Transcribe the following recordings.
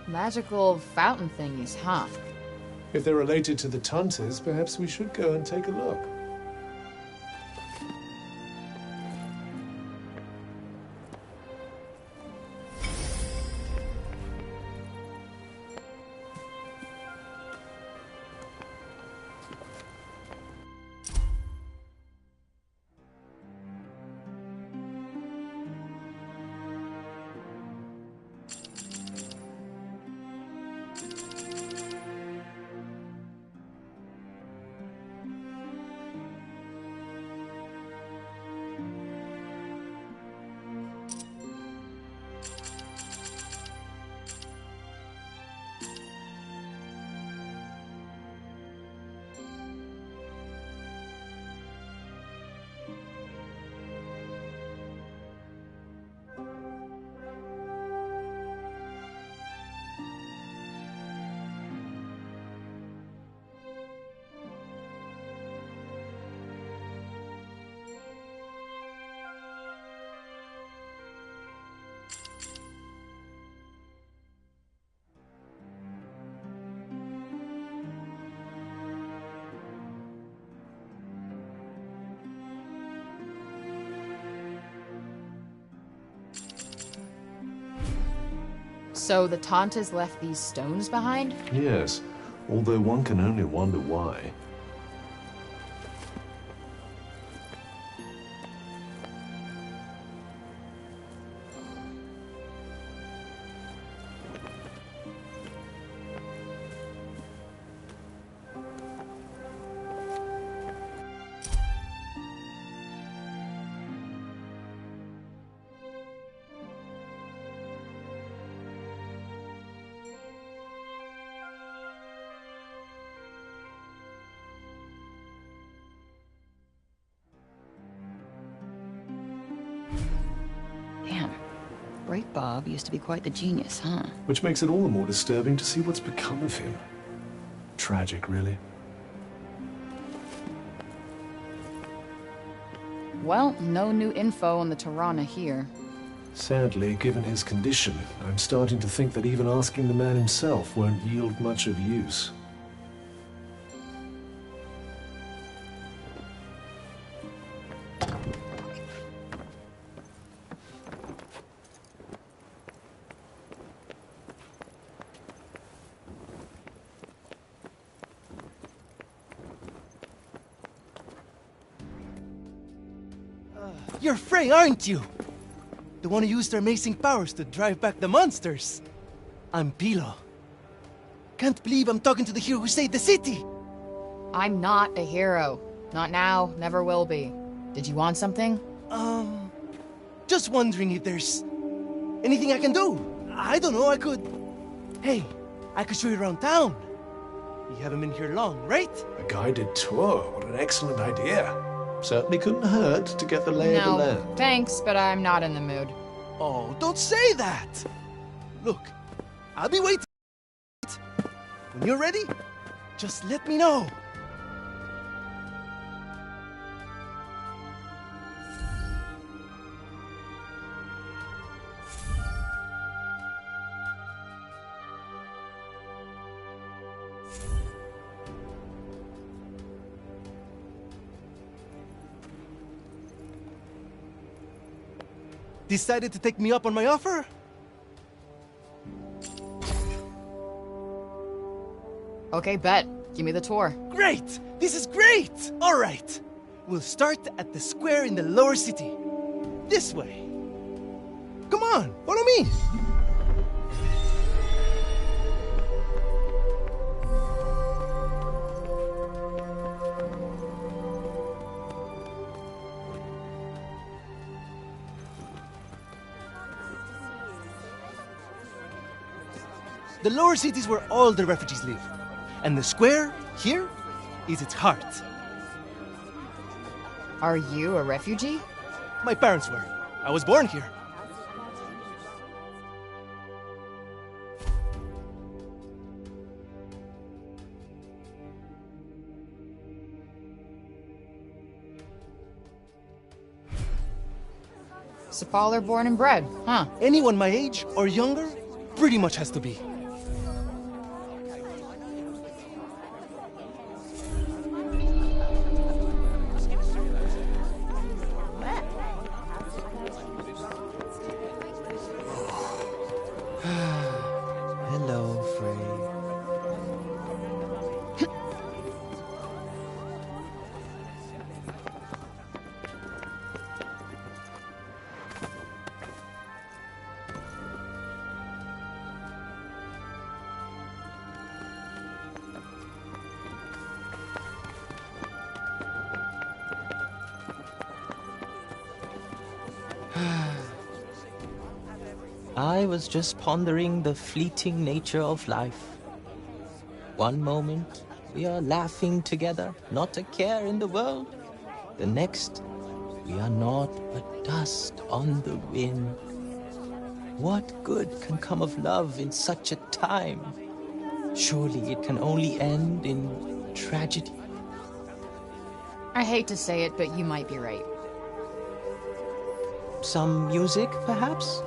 Magical fountain thingies, huh? If they're related to the Tuntas, perhaps we should go and take a look. So the Tantas left these stones behind? Yes, although one can only wonder why. Damn. Great Bob used to be quite the genius, huh? Which makes it all the more disturbing to see what's become of him. Tragic, really. Well, no new info on the Tirana here. Sadly, given his condition, I'm starting to think that even asking the man himself won't yield much of use. You're Frey, aren't you? The one who used her amazing powers to drive back the monsters. I'm Pilo. Can't believe I'm talking to the hero who saved the city. I'm not a hero. Not now, never will be. Did you want something? Just wondering if there's anything I can do. I don't know, I could... Hey, I could show you around town. You haven't been here long, right? A guided tour, what an excellent idea. Certainly couldn't hurt to get the lay of the No, land. thanks, but I'm not in the mood. Oh, don't say that! Look, I'll be waiting. When you're ready, just let me know. Decided to take me up on my offer? Okay, bet. Give me the tour. Great! This is great! All right. We'll start at the square in the lower city. This way. Come on, follow me. The lower city is where all the refugees live. And the square, here, is its heart. Are you a refugee? My parents were. I was born here. Sefaller born and bred, huh? Anyone my age or younger pretty much has to be. I was just pondering the fleeting nature of life. One moment, we are laughing together, not a care in the world. The next, we are naught but dust on the wind. What good can come of love in such a time? Surely it can only end in tragedy. I hate to say it, but you might be right. Some music, perhaps?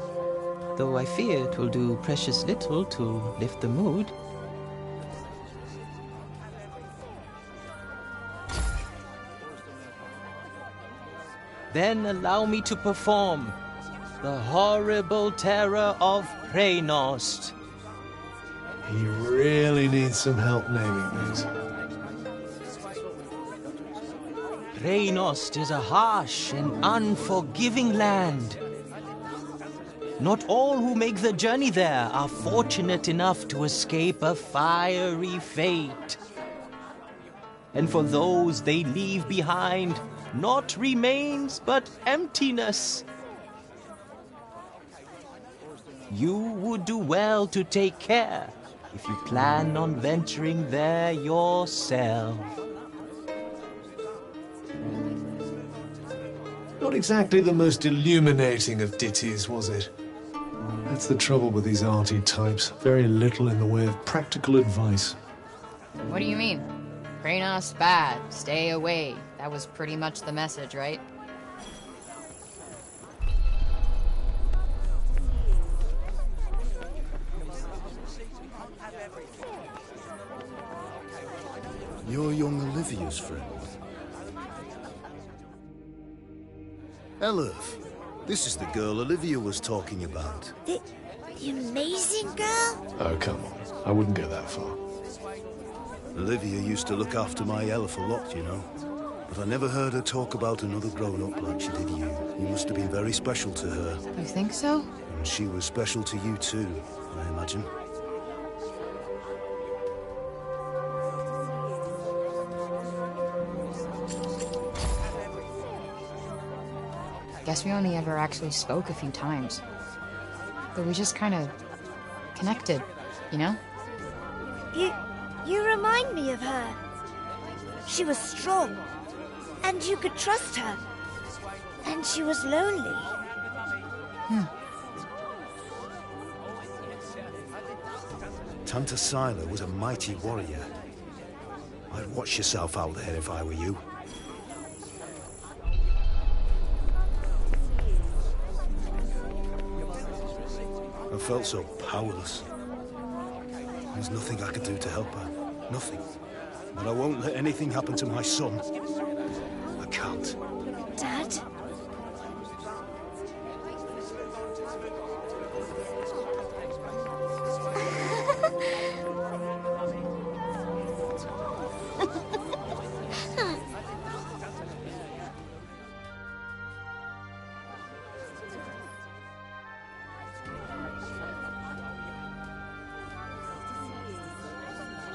Though I fear it will do precious little to lift the mood. Then allow me to perform the horrible terror of Preynost. He really needs some help naming these. Preynost is a harsh and unforgiving land. Not all who make the journey there are fortunate enough to escape a fiery fate. And for those they leave behind, not remains but emptiness. You would do well to take care if you plan on venturing there yourself. Not exactly the most illuminating of ditties, was it? That's the trouble with these arty types. Very little in the way of practical advice. What do you mean? Kranos bad, stay away. That was pretty much the message, right? You're young Olivia's friend. Elif, this is the girl Olivia was talking about. The amazing girl? Oh, come on. I wouldn't go that far. Olivia used to look after my Elif a lot, you know. But I never heard her talk about another grown-up like she did you. You must have been very special to her. You think so? And she was special to you too, I imagine. Guess we only ever actually spoke a few times. But we just kind of connected, you know? You remind me of her. She was strong, and you could trust her. And she was lonely. Tanta Sila was a mighty warrior. I'd watch yourself out there if I were you. I felt so powerless. There's nothing I could do to help her. Nothing. But I won't let anything happen to my son. I can't. Dad?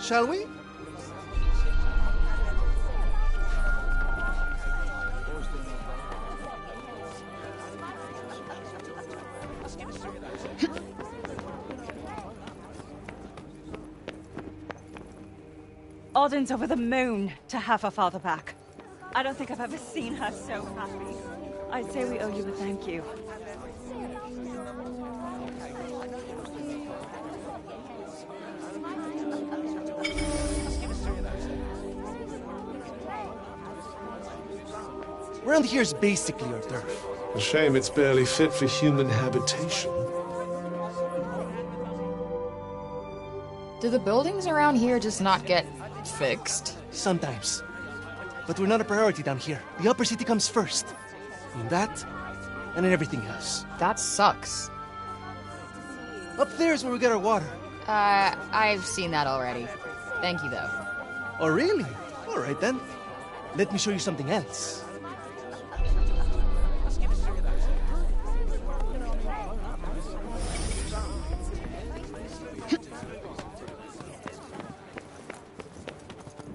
Shall we? Odin's over the moon to have her father back. I don't think I've ever seen her so happy. I'd say we owe you a thank you. Around here is basically our turf. A shame it's barely fit for human habitation. Do the buildings around here just not get fixed? Sometimes. But we're not a priority down here. The upper city comes first. And that, and then everything else. That sucks. Up there is where we get our water. I've seen that already. Thank you, though. Oh, really? All right, then. Let me show you something else.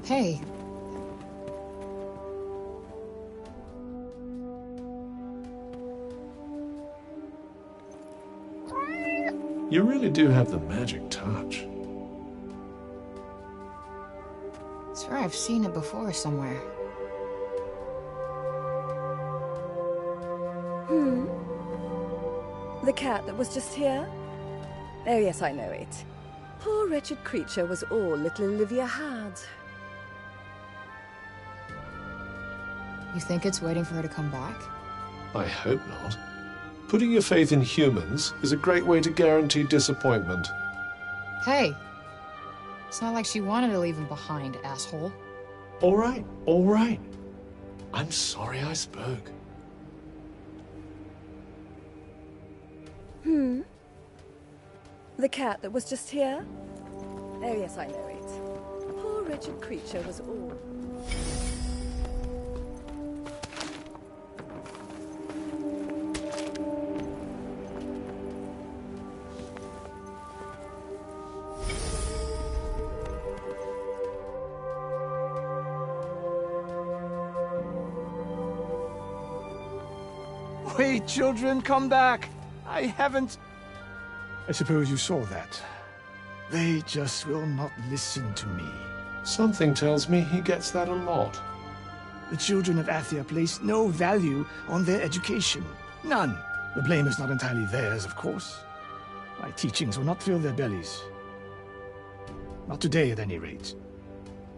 Hey. You really do have the magic touch. I swear I've seen it before somewhere. The cat that was just here? Oh yes, I know it. Poor wretched creature was all little Olivia had. You think it's waiting for her to come back? I hope not. Putting your faith in humans is a great way to guarantee disappointment. Hey! It's not like she wanted to leave him behind, asshole. All right, all right. I'm sorry I spoke. The cat that was just here? Oh yes, I know it. Poor wretched creature was all... Wait, children, come back. I haven't... I suppose you saw that. They just will not listen to me. Something tells me he gets that a lot. The children of Athia place no value on their education. None. The blame is not entirely theirs, of course. My teachings will not fill their bellies. Not today, at any rate.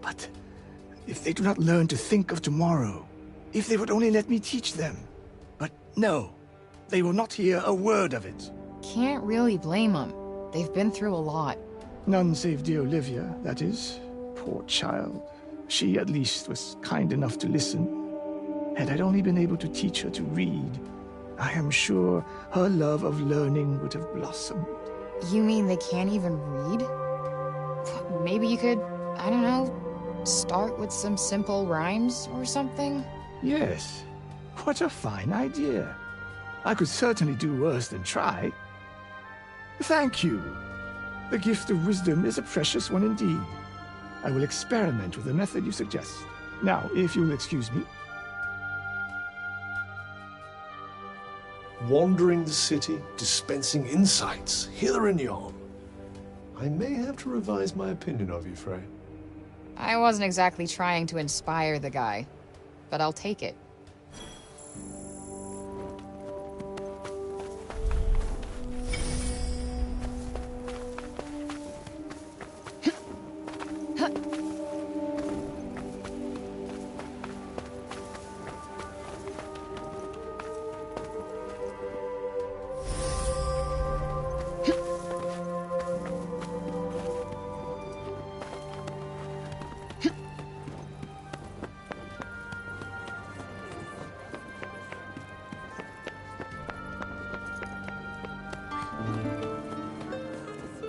But if they do not learn to think of tomorrow, if they would only let me teach them. But no, they will not hear a word of it. Can't really blame them. They've been through a lot. None save dear Olivia, that is. Poor child. She, at least, was kind enough to listen. Had I only been able to teach her to read, I am sure her love of learning would have blossomed. You mean they can't even read? Maybe you could, I don't know, start with some simple rhymes or something? Yes. What a fine idea. I could certainly do worse than try. Thank you. The gift of wisdom is a precious one indeed. I will experiment with the method you suggest. Now, if you'll excuse me. Wandering the city, dispensing insights, hither and yon. I may have to revise my opinion of you, Frey. I wasn't exactly trying to inspire the guy, but I'll take it.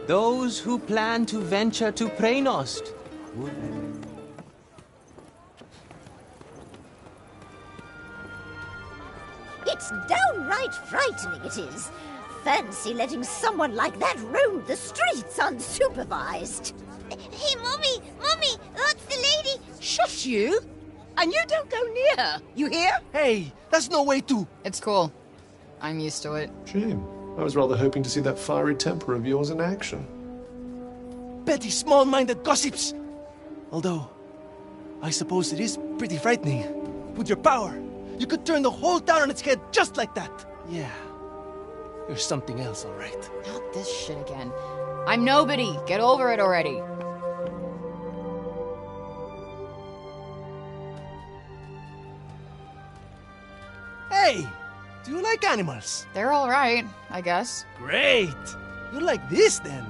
Those who plan to venture to Praenost would... It's downright frightening, it is. Fancy letting someone like that roam the streets unsupervised. Hey, Mommy! Mommy! That's the lady! Shush you! And you don't go near her, you hear? Hey, that's no way to... It's cool. I'm used to it. Shame. I was rather hoping to see that fiery temper of yours in action. Petty, small-minded gossips! Although, I suppose it is pretty frightening. With your power, you could turn the whole town on its head just like that. Yeah, you're something else, all right. Not this shit again. I'm nobody. Get over it already. Hey, do you like animals? They're all right, I guess. Great! You like this, then?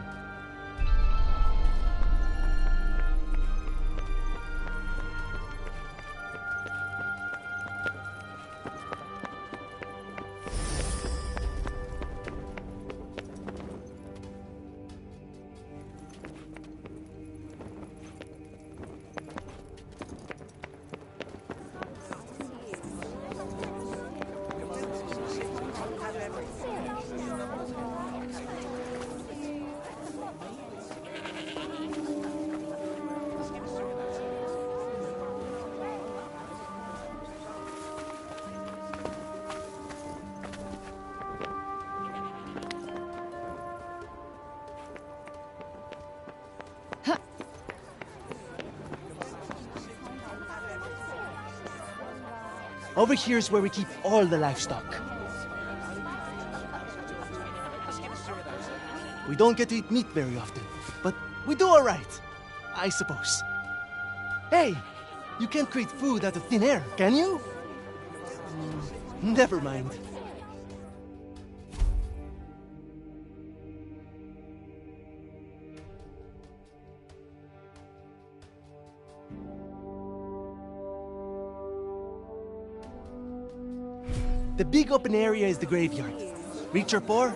Over here is where we keep all the livestock. We don't get to eat meat very often, but we do all right, I suppose. Hey, you can't create food out of thin air, can you? Never mind. The big open area is the graveyard. Rich or poor,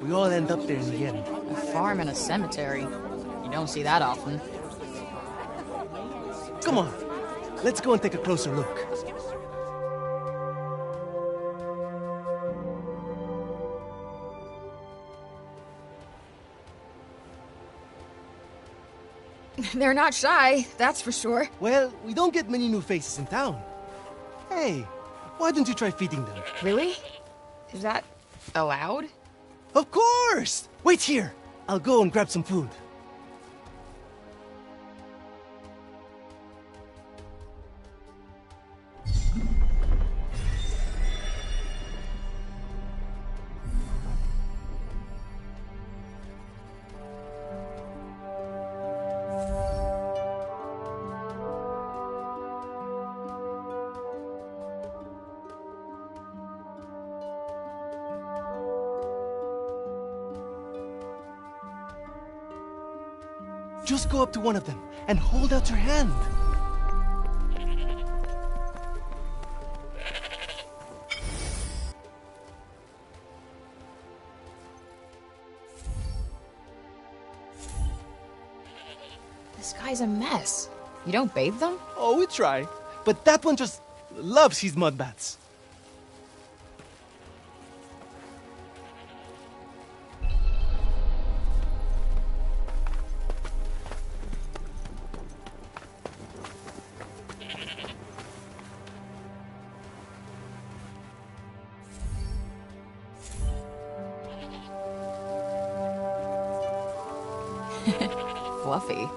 we all end up there in the end. A farm and a cemetery. You don't see that often. Come on, let's go and take a closer look. They're not shy, that's for sure. Well, we don't get many new faces in town. Hey, why don't you try feeding them? Really? Is that allowed? Of course! Wait here. I'll go and grab some food. Just go up to one of them and hold out your hand. This guy's a mess. You don't bathe them? Oh, we try. But that one just loves his mud baths. Fluffy.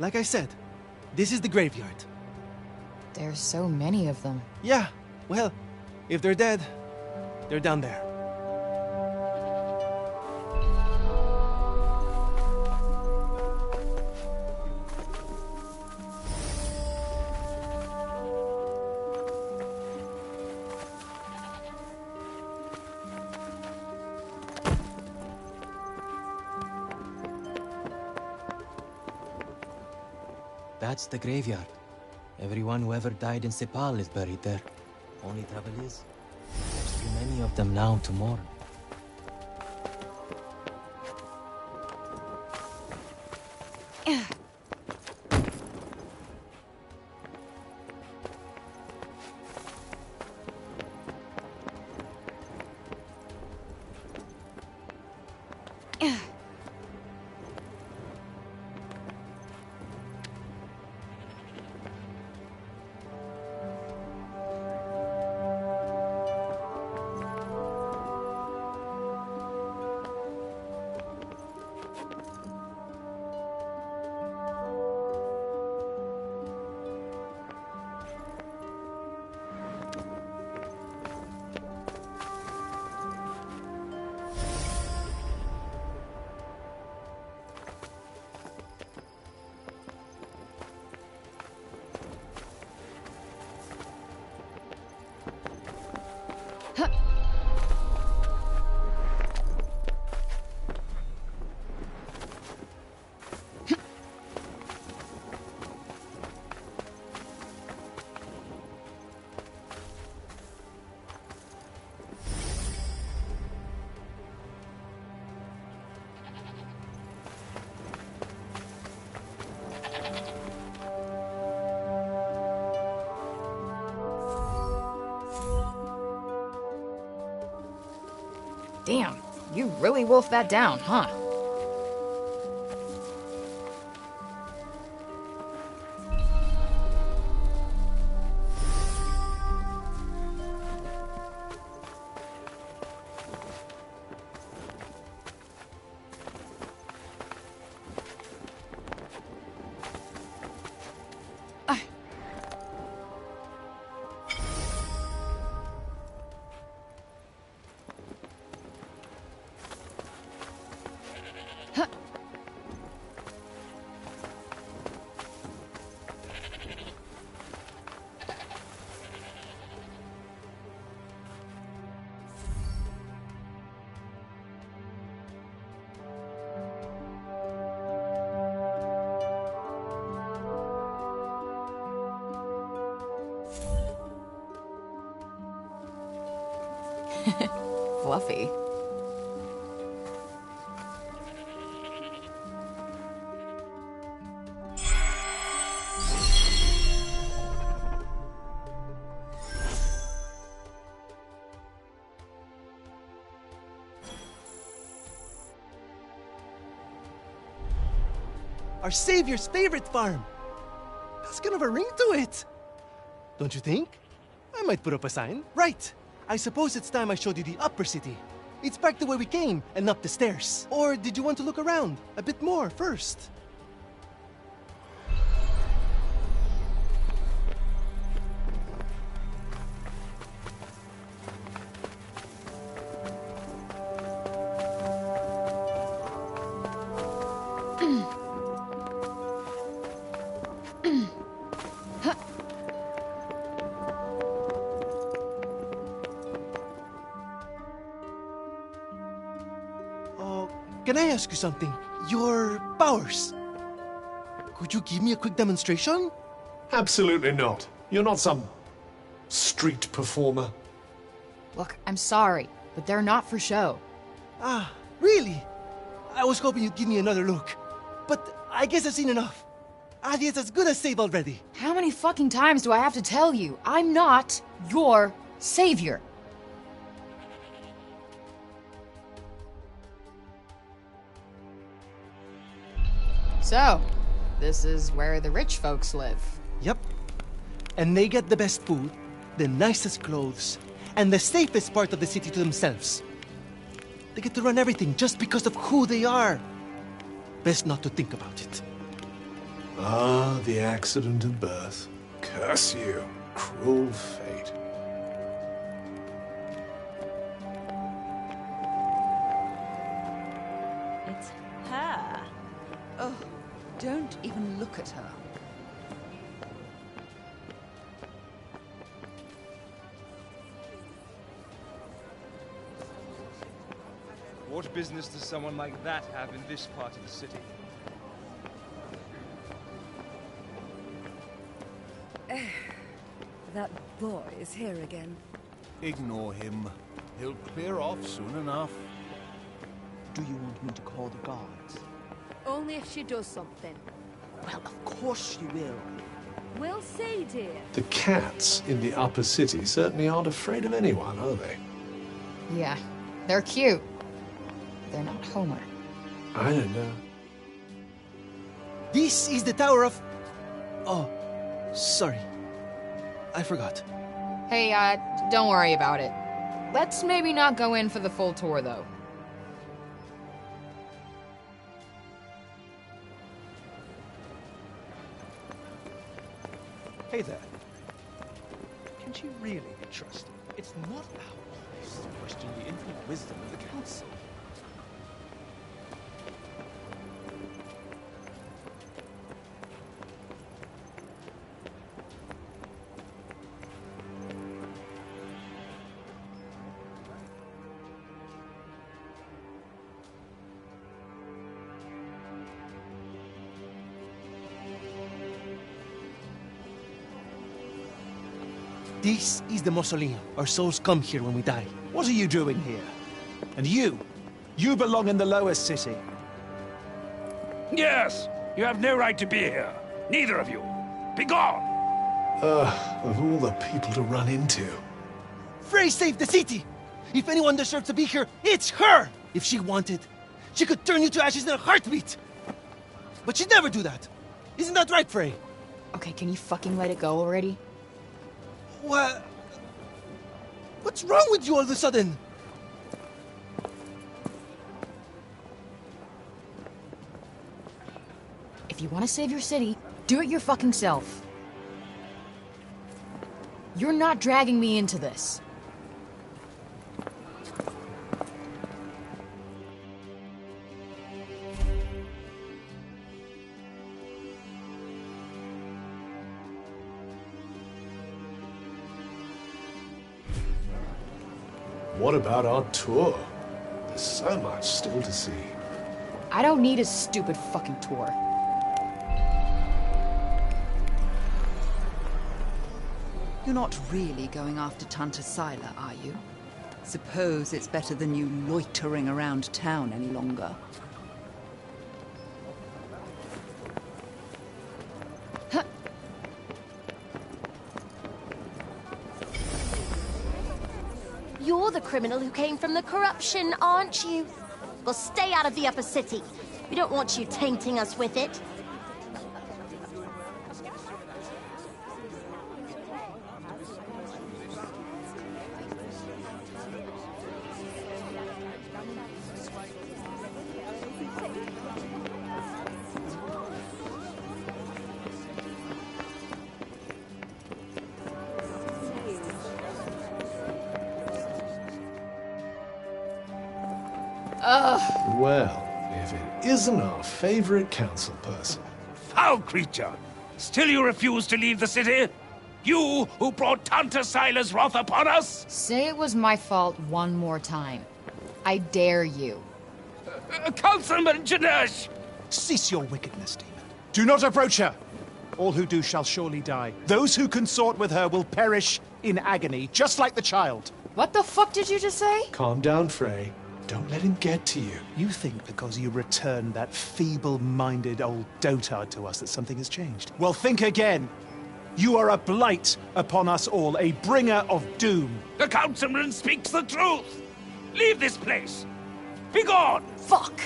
Like I said, this is the graveyard. There's so many of them. Yeah, well, if they're dead, they're down there. That's the graveyard. Everyone who ever died in Sepal is buried there. Only trouble is, there's too many of them now to mourn. Damn, you really wolfed that down, huh? Fluffy. Our savior's favorite farm. That's kind of a ring to it. Don't you think? I might put up a sign. Right. I suppose it's time I showed you the upper city. It's back to where we came and up the stairs. Or did you want to look around a bit more first? Can I ask you something? Your powers. Could you give me a quick demonstration? Absolutely not. You're not some street performer. Look, I'm sorry, but they're not for show. Ah, really? I was hoping you'd give me another look. But I guess I've seen enough. Adia's as good as saved already. How many fucking times do I have to tell you? I'm not your savior. So, this is where the rich folks live. Yep. And they get the best food, the nicest clothes, and the safest part of the city to themselves. They get to run everything just because of who they are. Best not to think about it. Ah, the accident of birth. Curse you, cruel fate. It's her. Oh, don't even look at her. What business does someone like that have in this part of the city? That boy is here again. Ignore him. He'll clear off soon enough. Do you want me to call the guards? Only if she does something. Well, of course you will. We'll see, dear. The cats in the upper city certainly aren't afraid of anyone, are they? Yeah, they're cute. They're not Homer. I don't know. This is the Tower of... Oh, sorry. I forgot. Hey, don't worry about it. Let's maybe not go in for the full tour, though. Hey there. Can she really be trusted? It's not our place to question the infinite wisdom of the Council. This is the mausoleum. Our souls come here when we die. What are you doing here? And you? You belong in the lower city. Yes! You have no right to be here. Neither of you. Be gone! Of all the people to run into. Frey saved the city! If anyone deserves to be here, it's her! If she wanted, she could turn you to ashes in a heartbeat! But she'd never do that. Isn't that right, Frey? Okay, can you fucking let it go already? What? What's wrong with you all of a sudden? If you want to save your city, do it your fucking self. You're not dragging me into this. What about our tour? There's so much still to see. I don't need a stupid fucking tour. You're not really going after Tanta Sila, are you? Suppose it's better than you loitering around town any longer. You're the criminal who came from the corruption, aren't you? Well, stay out of the upper city. We don't want you tainting us with it. Well, if it isn't our favorite council person. Foul creature! Still you refuse to leave the city? You who brought Tanta Sila's wrath upon us? Say it was my fault one more time. I dare you. Councilman Janesh! Cease your wickedness, demon. Do not approach her! All who do shall surely die. Those who consort with her will perish in agony, just like the child. What the fuck did you just say? Calm down, Frey. Don't let him get to you. You think because you returned that feeble-minded old dotard to us that something has changed? Well, think again. You are a blight upon us all, a bringer of doom. The councilman speaks the truth! Leave this place! Be gone! Fuck!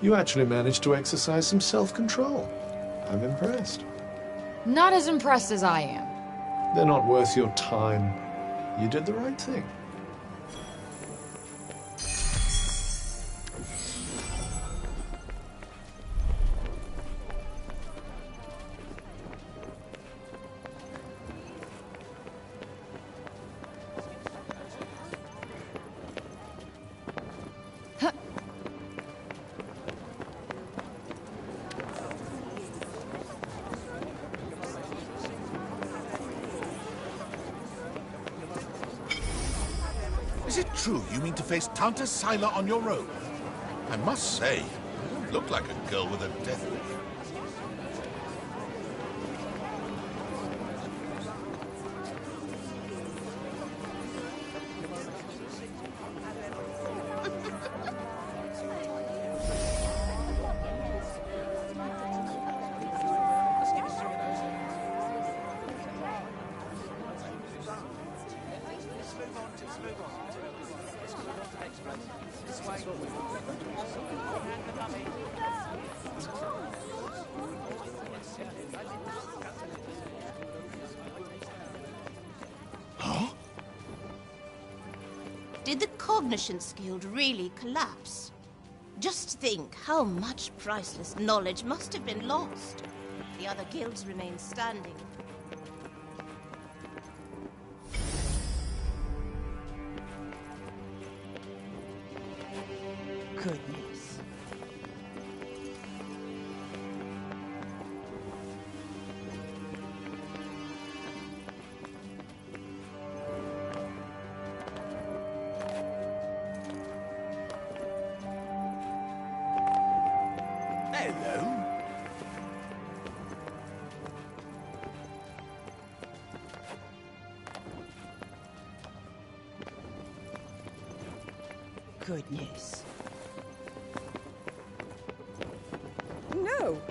You actually managed to exercise some self-control. I'm impressed. Not as impressed as I am. They're not worth your time. You did the right thing. Is it true you mean to face Tanta Sila on your own? I must say, you don't look like a girl with a death wish. Did the Cognitions Guild really collapse? Just think how much priceless knowledge must have been lost. The other guilds remain standing. Goodness. Hello. Goodness. No.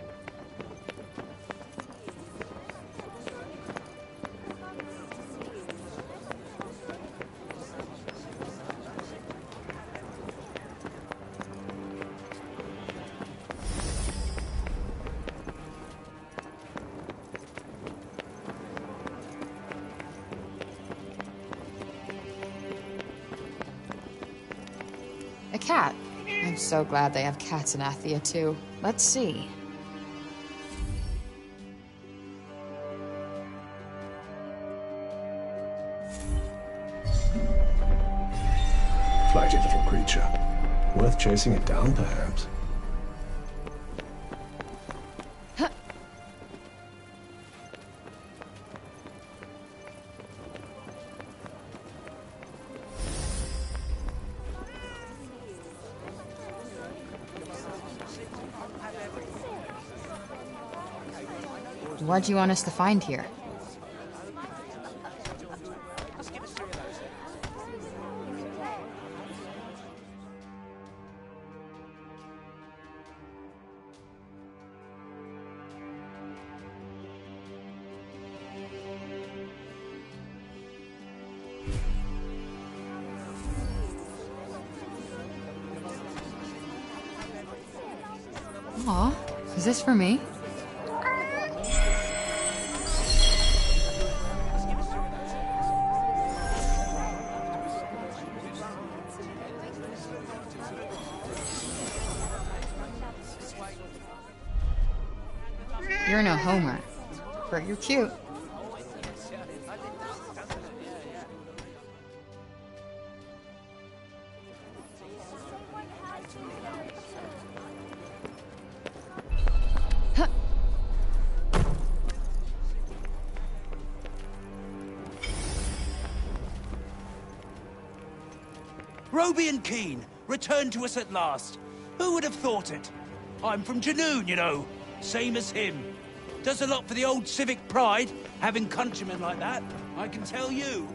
A cat. I'm so glad they have cats in Athia, too. Let's see. Flighty little creature. Worth chasing it down, perhaps. What do you want us to find here? Aw, is this for me? You're no Homer, but you're cute. Roby and Keen, returned to us at last. Who would have thought it? I'm from Janoon, you know. Same as him. Does a lot for the old civic pride, having countrymen like that, I can tell you.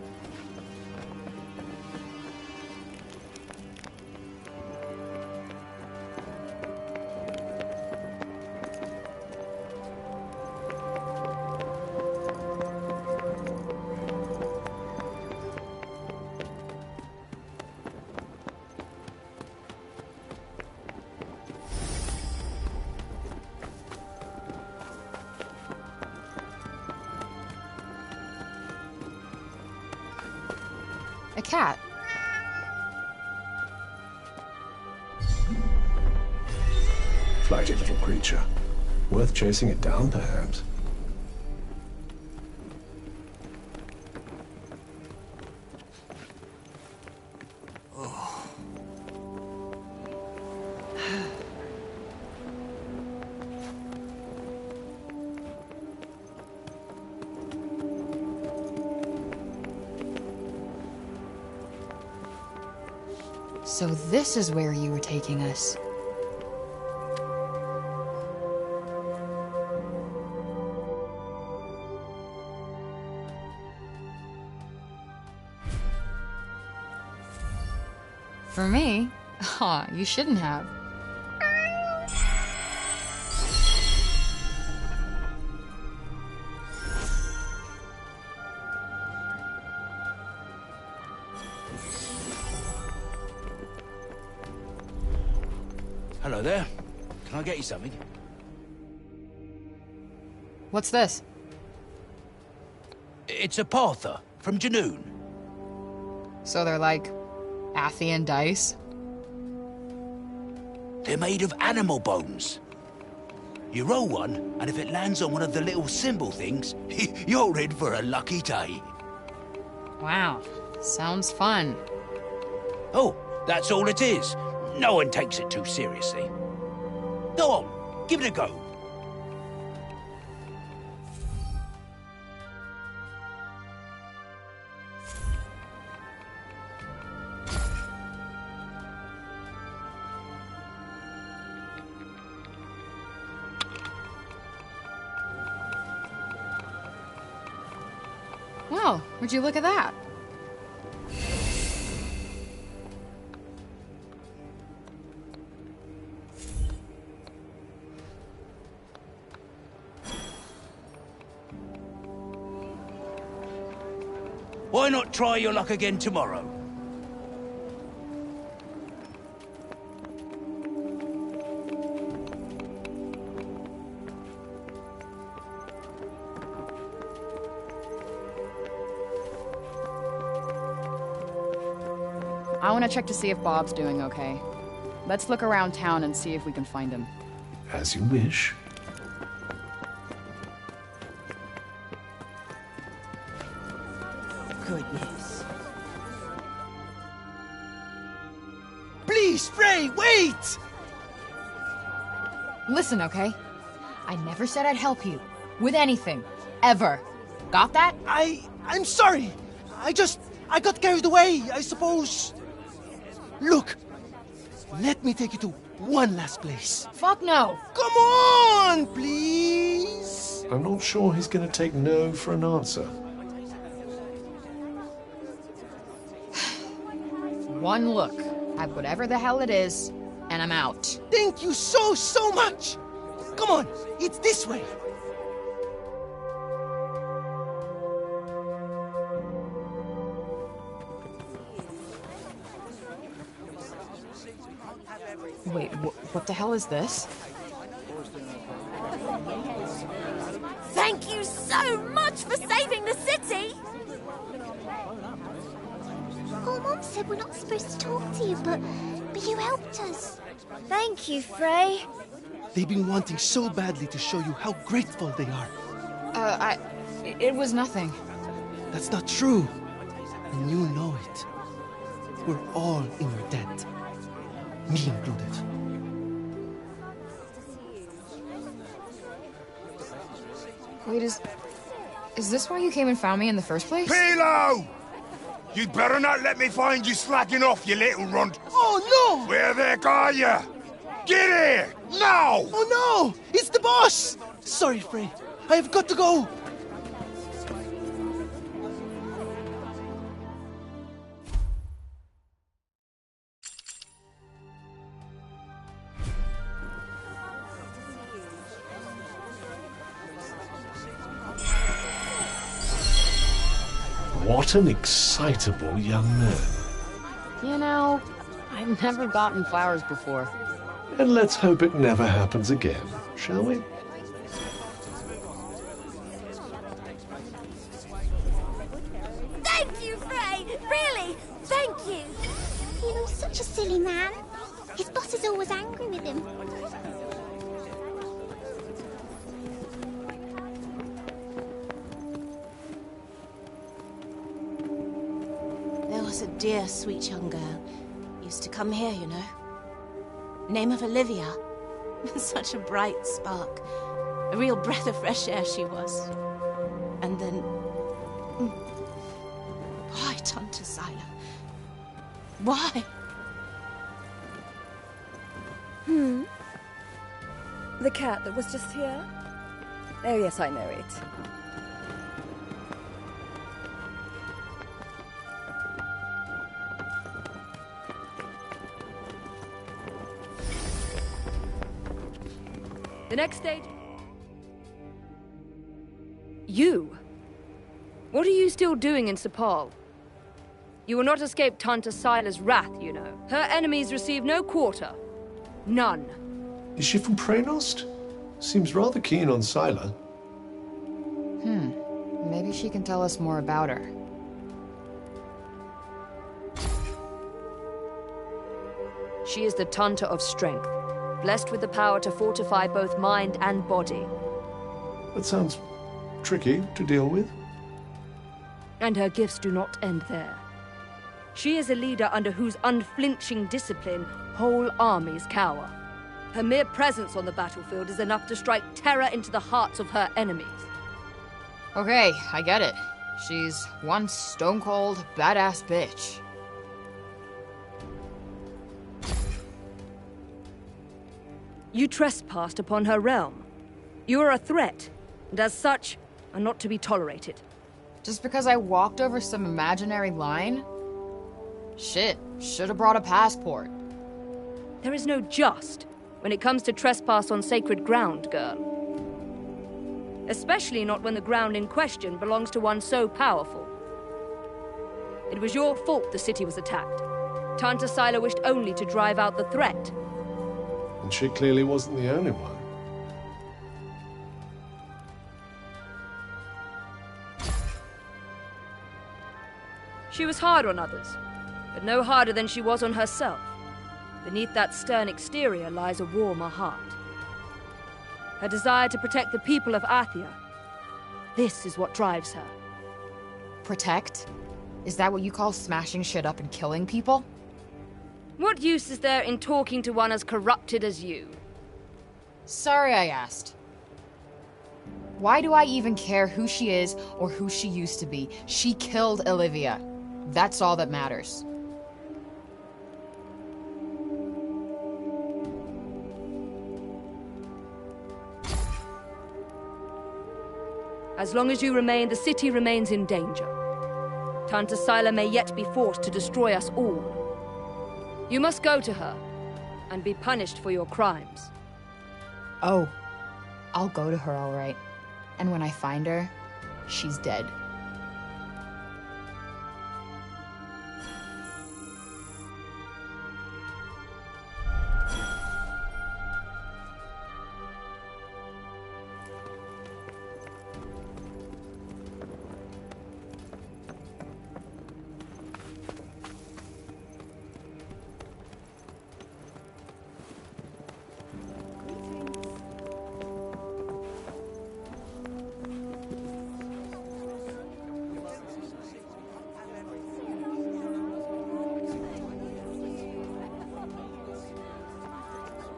A cat. Flighty little creature. Worth chasing it down, perhaps. So this is where you were taking us. For me? Aw, you shouldn't have. Hello there. Can I get you something? What's this? It's a Parther from Janoon. So they're like Athian dice? They're made of animal bones. You roll one, and if it lands on one of the little symbol things, you're in for a lucky day. Wow, sounds fun. Oh, that's all it is. No one takes it too seriously. Go on, give it a go. Well, would you look at that? Why not try your luck again tomorrow? I want to check to see if Bob's doing okay. Let's look around town and see if we can find him. As you wish. Goodness. Please, Frey, wait! Listen, okay? I never said I'd help you. With anything. Ever. Got that? I'm sorry. I got carried away, I suppose. Look, let me take you to one last place. Fuck no. Come on, please. I'm not sure he's going to take no for an answer. One look at whatever the hell it is, and I'm out. Thank you so much. Come on, it's this way. Wait, what the hell is this? Thank you so much for saving the city! Oh, Mom said we're not supposed to talk to you, but you helped us. Thank you, Frey. They've been wanting so badly to show you how grateful they are. It was nothing. That's not true. And you know it. We're all in your debt. Me included. Wait, is this why you came and found me in the first place? Pilo! You'd better not let me find you slacking off, you little runt. Oh, no! Where the heck are you? Get here! Now! Oh, no! It's the boss! Sorry, Frey. I have got to go. What an excitable young man. You know, I've never gotten flowers before. And let's hope it never happens again, shall we? Thank you, Frey! Really, thank you! He was such a silly man. His boss is always angry with him. There was a dear, sweet young girl. Used to come here, you know. Name of Olivia. Such a bright spark. A real breath of fresh air she was. And then... Why, Tante Sila? Why? The cat that was just here? Oh, yes, I know it. The next stage... You? What are you still doing in Sepal? You will not escape Tante Sila's wrath, you know. Her enemies receive no quarter. None. Is she from Praenost? Seems rather keen on Sila. Maybe she can tell us more about her. She is the Tante of Strength, blessed with the power to fortify both mind and body. That sounds tricky to deal with. And her gifts do not end there. She is a leader under whose unflinching discipline whole armies cower. Her mere presence on the battlefield is enough to strike terror into the hearts of her enemies. Okay, I get it. She's one stone-cold, badass bitch. You trespassed upon her realm. You are a threat, and as such, are not to be tolerated. Just because I walked over some imaginary line? Shit, should have brought a passport. There is no just when it comes to trespass on sacred ground, girl. Especially not when the ground in question belongs to one so powerful. It was your fault the city was attacked. Tante Sila wished only to drive out the threat. And she clearly wasn't the only one. She was hard on others, but no harder than she was on herself. beneath that stern exterior lies a warmer heart. Her desire to protect the people of Athia. This is what drives her. Protect? Is that what you call smashing shit up and killing people? What use is there in talking to one as corrupted as you? Sorry I asked. Why do I even care who she is or who she used to be? She killed Olivia. That's all that matters. As long as you remain, the city remains in danger. Tanta Sila may yet be forced to destroy us all. You must go to her and be punished for your crimes. Oh, I'll go to her, all right. And when I find her, she's dead.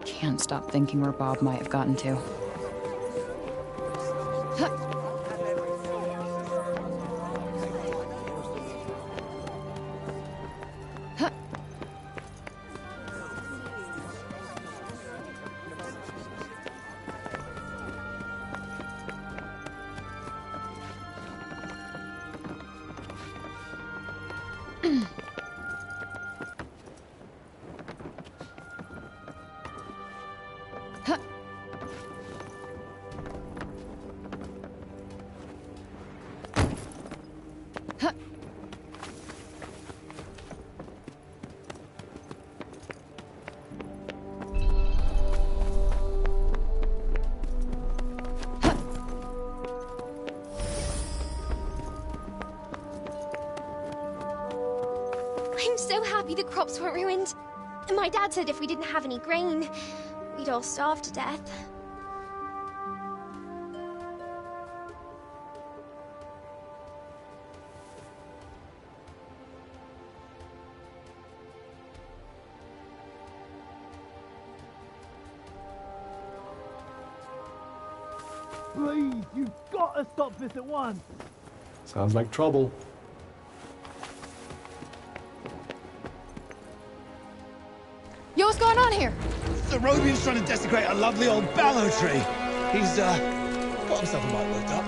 Can't stop thinking where Bob might have gotten to. I'm so happy the crops weren't ruined. My dad said if we didn't have any grain, we'd all starve to death. Please, you've got to stop this at once. Sounds like trouble. Yo, what's going on here? The Robian's trying to desecrate a lovely old ballow tree. He's, got himself a mite worked up.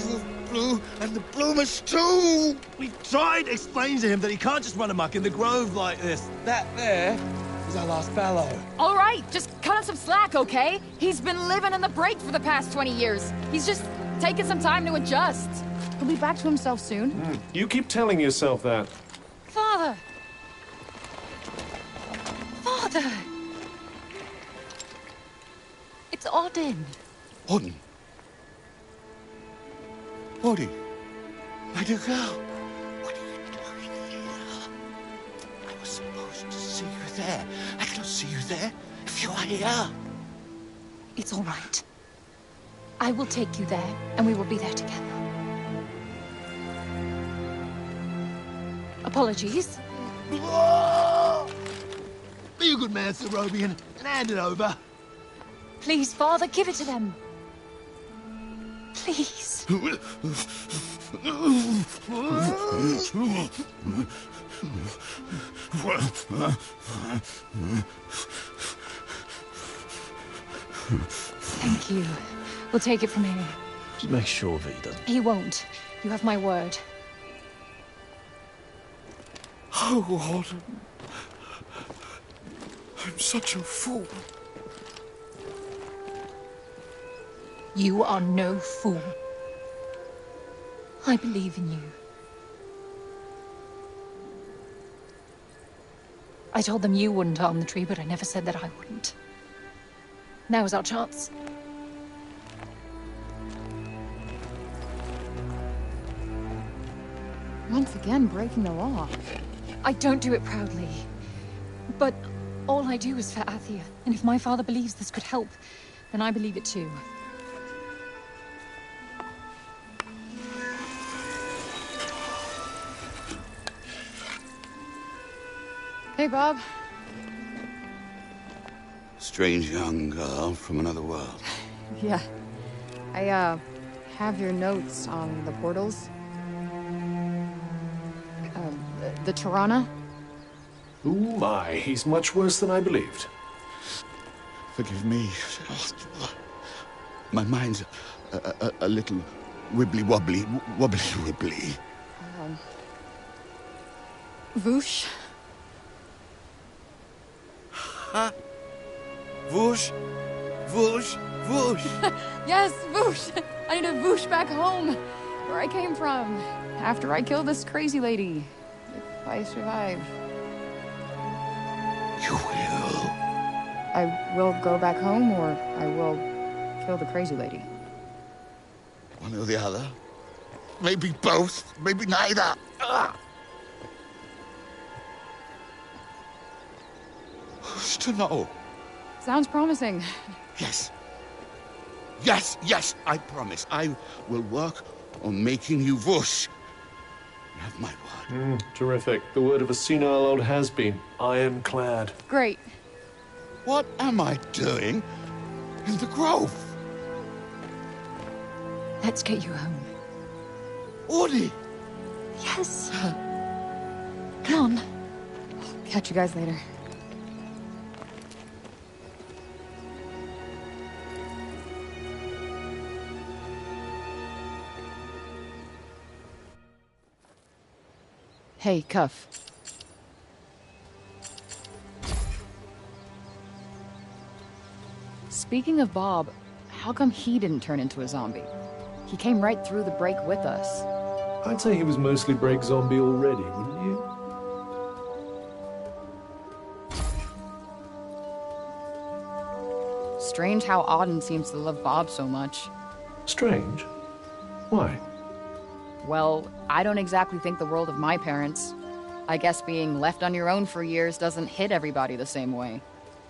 The blue and the bloomers too! We've tried explaining to him that he can't just run amok in the grove like this. That there is our last ballow. All right, just cut him some slack, okay? He's been living in the break for the past 20 years. He's just taking some time to adjust. He'll be back to himself soon. You keep telling yourself that. Father! Father! It's Auden. Auden? Auden? My dear girl, what are you doing here? I was supposed to see you there. I cannot see you there if you are here. It's all right. I will take you there, and we will be there together. Apologies. Be a good man, Sir Robian, and hand it over. Please, Father, give it to them. Please. Thank you. We'll take it from here. Just make sure that he doesn't. He won't. You have my word. Oh, Auden. I'm such a fool. You are no fool. I believe in you. I told them you wouldn't harm the tree, but I never said that I wouldn't. Now is our chance. Once again, breaking the law. I don't do it proudly, but All I do is for Athia, and if my father believes this could help, then I believe it too. Hey, Bob. Strange young girl from another world. Yeah. I, have your notes on the portals. The Tirana? Oh my, he's much worse than I believed. Forgive me. My mind's a little wibbly-wobbly. Wobbly-wibbly. Voosh? Huh? Whoosh, whoosh, whoosh. Yes, Voosh! I need to Voosh back home, where I came from, after I killed this crazy lady. If I survive. You will. I will go back home, or I will kill the crazy lady. One or the other. Maybe both. Maybe neither. Who's to know? Sounds promising. Yes. Yes, yes, I promise. I will work on making you whoosh. You have my word. Terrific. The word of a senile old has-been. Ironclad. Great. What am I doing in the grove? Let's get you home. Audie! Yes. Come on. Catch you guys later. Hey, Cuff. Speaking of Bob, how come he didn't turn into a zombie? He came right through the break with us. I'd say he was mostly break zombie already, wouldn't you? Strange how Auden seems to love Bob so much. Strange? Why? Well, I don't exactly think the world of my parents. I guess being left on your own for years doesn't hit everybody the same way.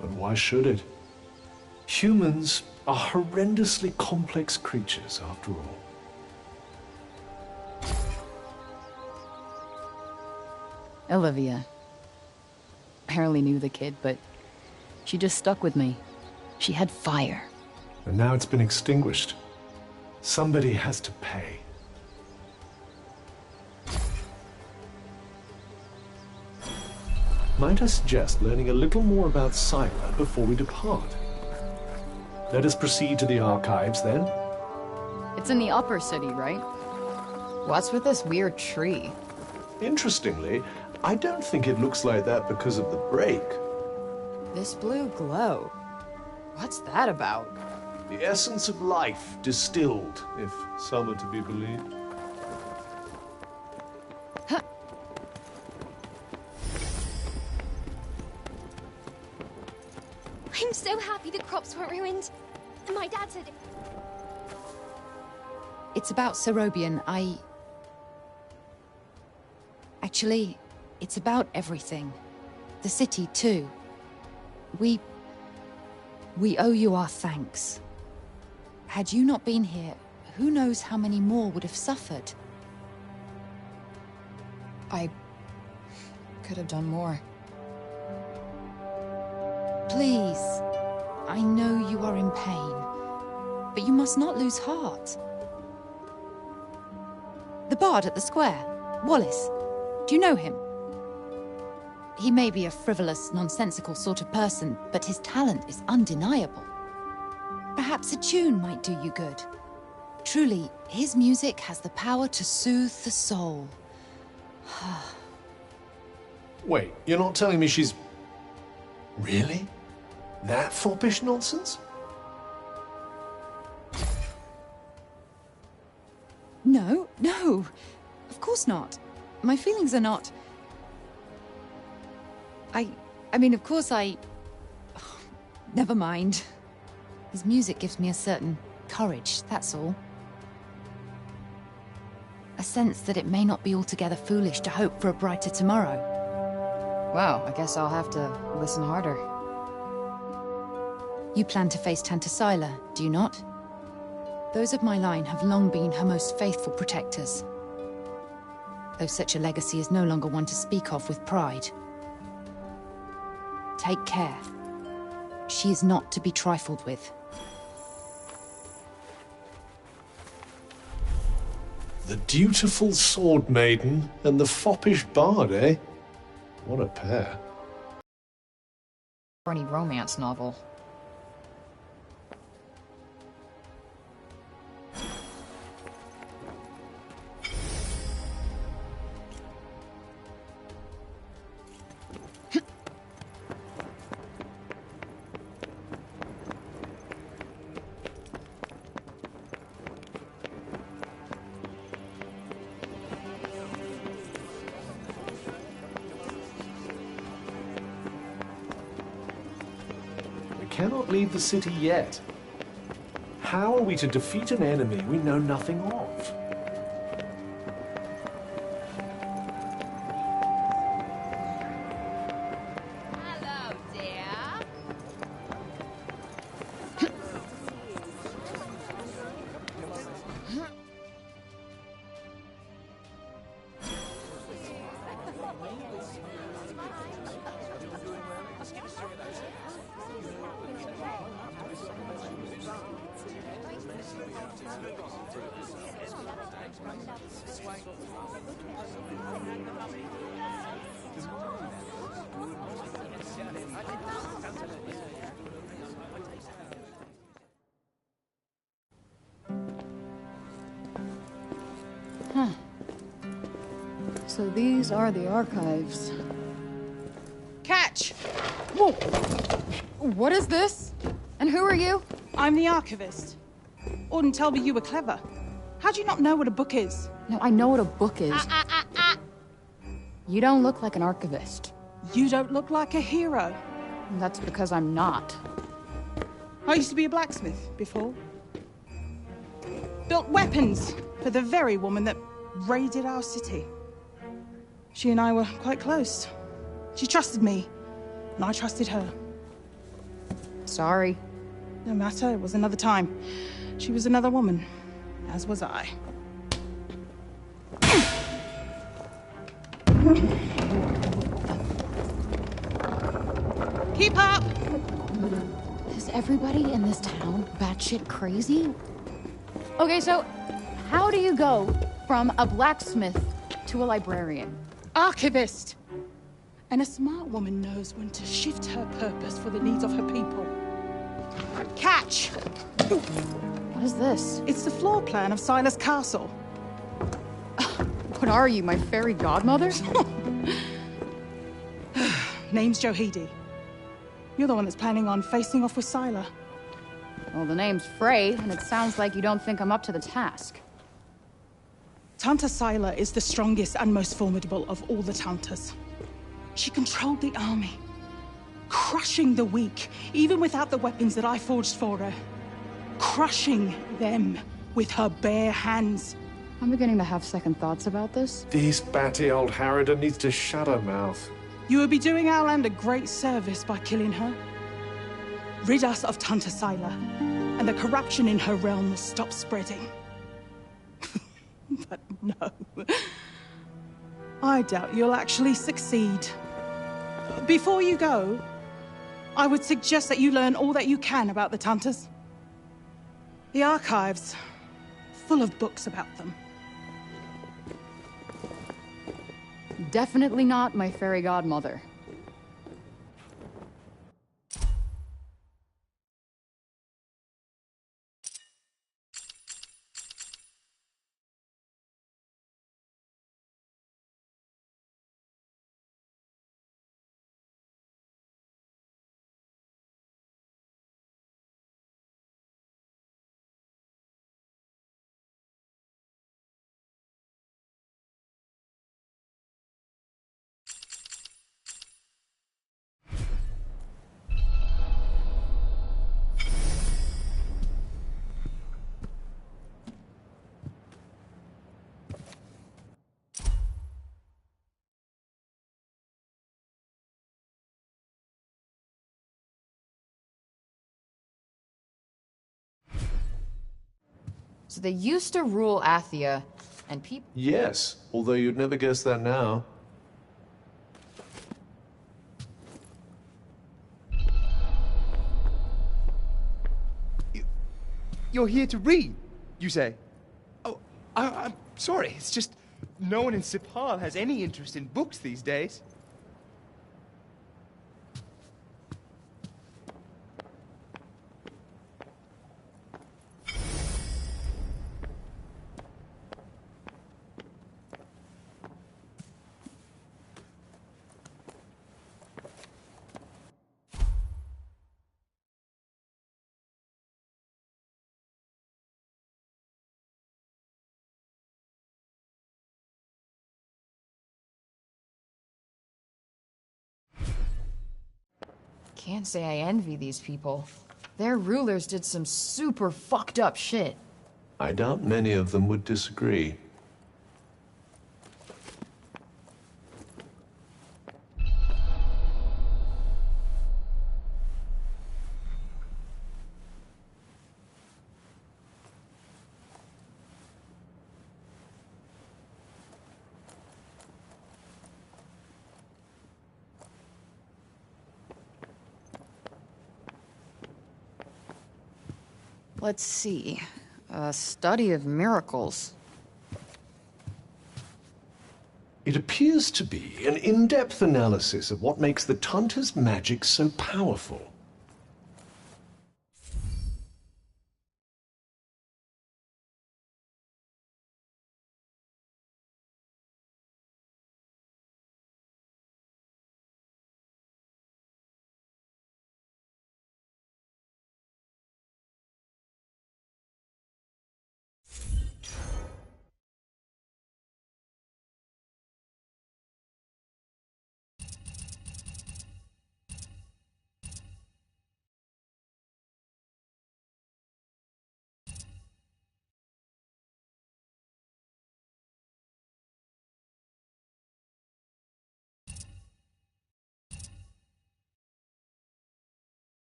But why should it? Humans are horrendously complex creatures, after all. Olivia. Barely knew the kid, but she just stuck with me. She had fire. And now it's been extinguished. Somebody has to pay. Might I suggest learning a little more about Sila before we depart? Let us proceed to the archives, then. It's in the upper city, right? What's with this weird tree? Interestingly, I don't think it looks like that because of the break. This blue glow. What's that about? The essence of life distilled, if some are to be believed. I'm so happy the crops weren't ruined. My dad said... It's about Serobian. Actually, it's about everything. The city, too. We owe you our thanks. Had you not been here, who knows how many more would have suffered? I could have done more. Please, I know you are in pain, but you must not lose heart. The bard at the square, Wallace, do you know him? He may be a frivolous, nonsensical sort of person, but his talent is undeniable. Perhaps a tune might do you good. Truly, his music has the power to soothe the soul. Wait, you're not telling me she's... Really? That foppish nonsense? No, no. Of course not. My feelings are not... I mean, of course never mind. His music gives me a certain courage, that's all. A sense that it may not be altogether foolish to hope for a brighter tomorrow. Wow, I guess I'll have to listen harder. You plan to face Tantasila, do you not? Those of my line have long been her most faithful protectors. Though such a legacy is no longer one to speak of with pride. Take care. She is not to be trifled with. The dutiful sword maiden and the foppish bard, eh? What a pair. For any romance novel. Cannot leave the city yet. How are we to defeat an enemy we know nothing of? Hello, dear. Huh. So these are the archives. Catch! Whoa! What is this? And who are you? I'm the archivist. Auden told me you were clever. How do you not know what a book is? No, I know what a book is. You don't look like an archivist. You don't look like a hero. That's because I'm not. I used to be a blacksmith before. Built weapons for the very woman that raided our city. She and I were quite close. She trusted me, and I trusted her. Sorry. No matter, it was another time. She was another woman, as was I. Keep up! Is everybody in this town batshit crazy? Okay, so how do you go from a blacksmith to a librarian? Archivist! And a smart woman knows when to shift her purpose for the needs of her people. Catch! What is this? It's the floor plan of Silas Castle. What are you, my fairy godmother? Name's Johidi. You're the one that's planning on facing off with Sila. Well, the name's Frey, and it sounds like you don't think I'm up to the task. Tanta Sila is the strongest and most formidable of all the Tantas. She controlled the army, crushing the weak, even without the weapons that I forged for her. Crushing them with her bare hands. I'm beginning to have second thoughts about this. This batty old harridan needs to shut her mouth. You would be doing our land a great service by killing her. Rid us of Tanta Sila, and the corruption in her realm will stop spreading. But no. I doubt you'll actually succeed. Before you go, I would suggest that you learn all that you can about the Tantas. The archives, full of books about them. Definitely not my fairy godmother. So they used to rule Athia, and people... Yes, although you'd never guess that now. You're here to read, you say? Oh, I'm sorry. It's just no one in Sipal has any interest in books these days. Can't say I envy these people. Their rulers did some super fucked up shit. I doubt many of them would disagree. Let's see. A study of miracles. It appears to be an in-depth analysis of what makes the Tanta's magic so powerful.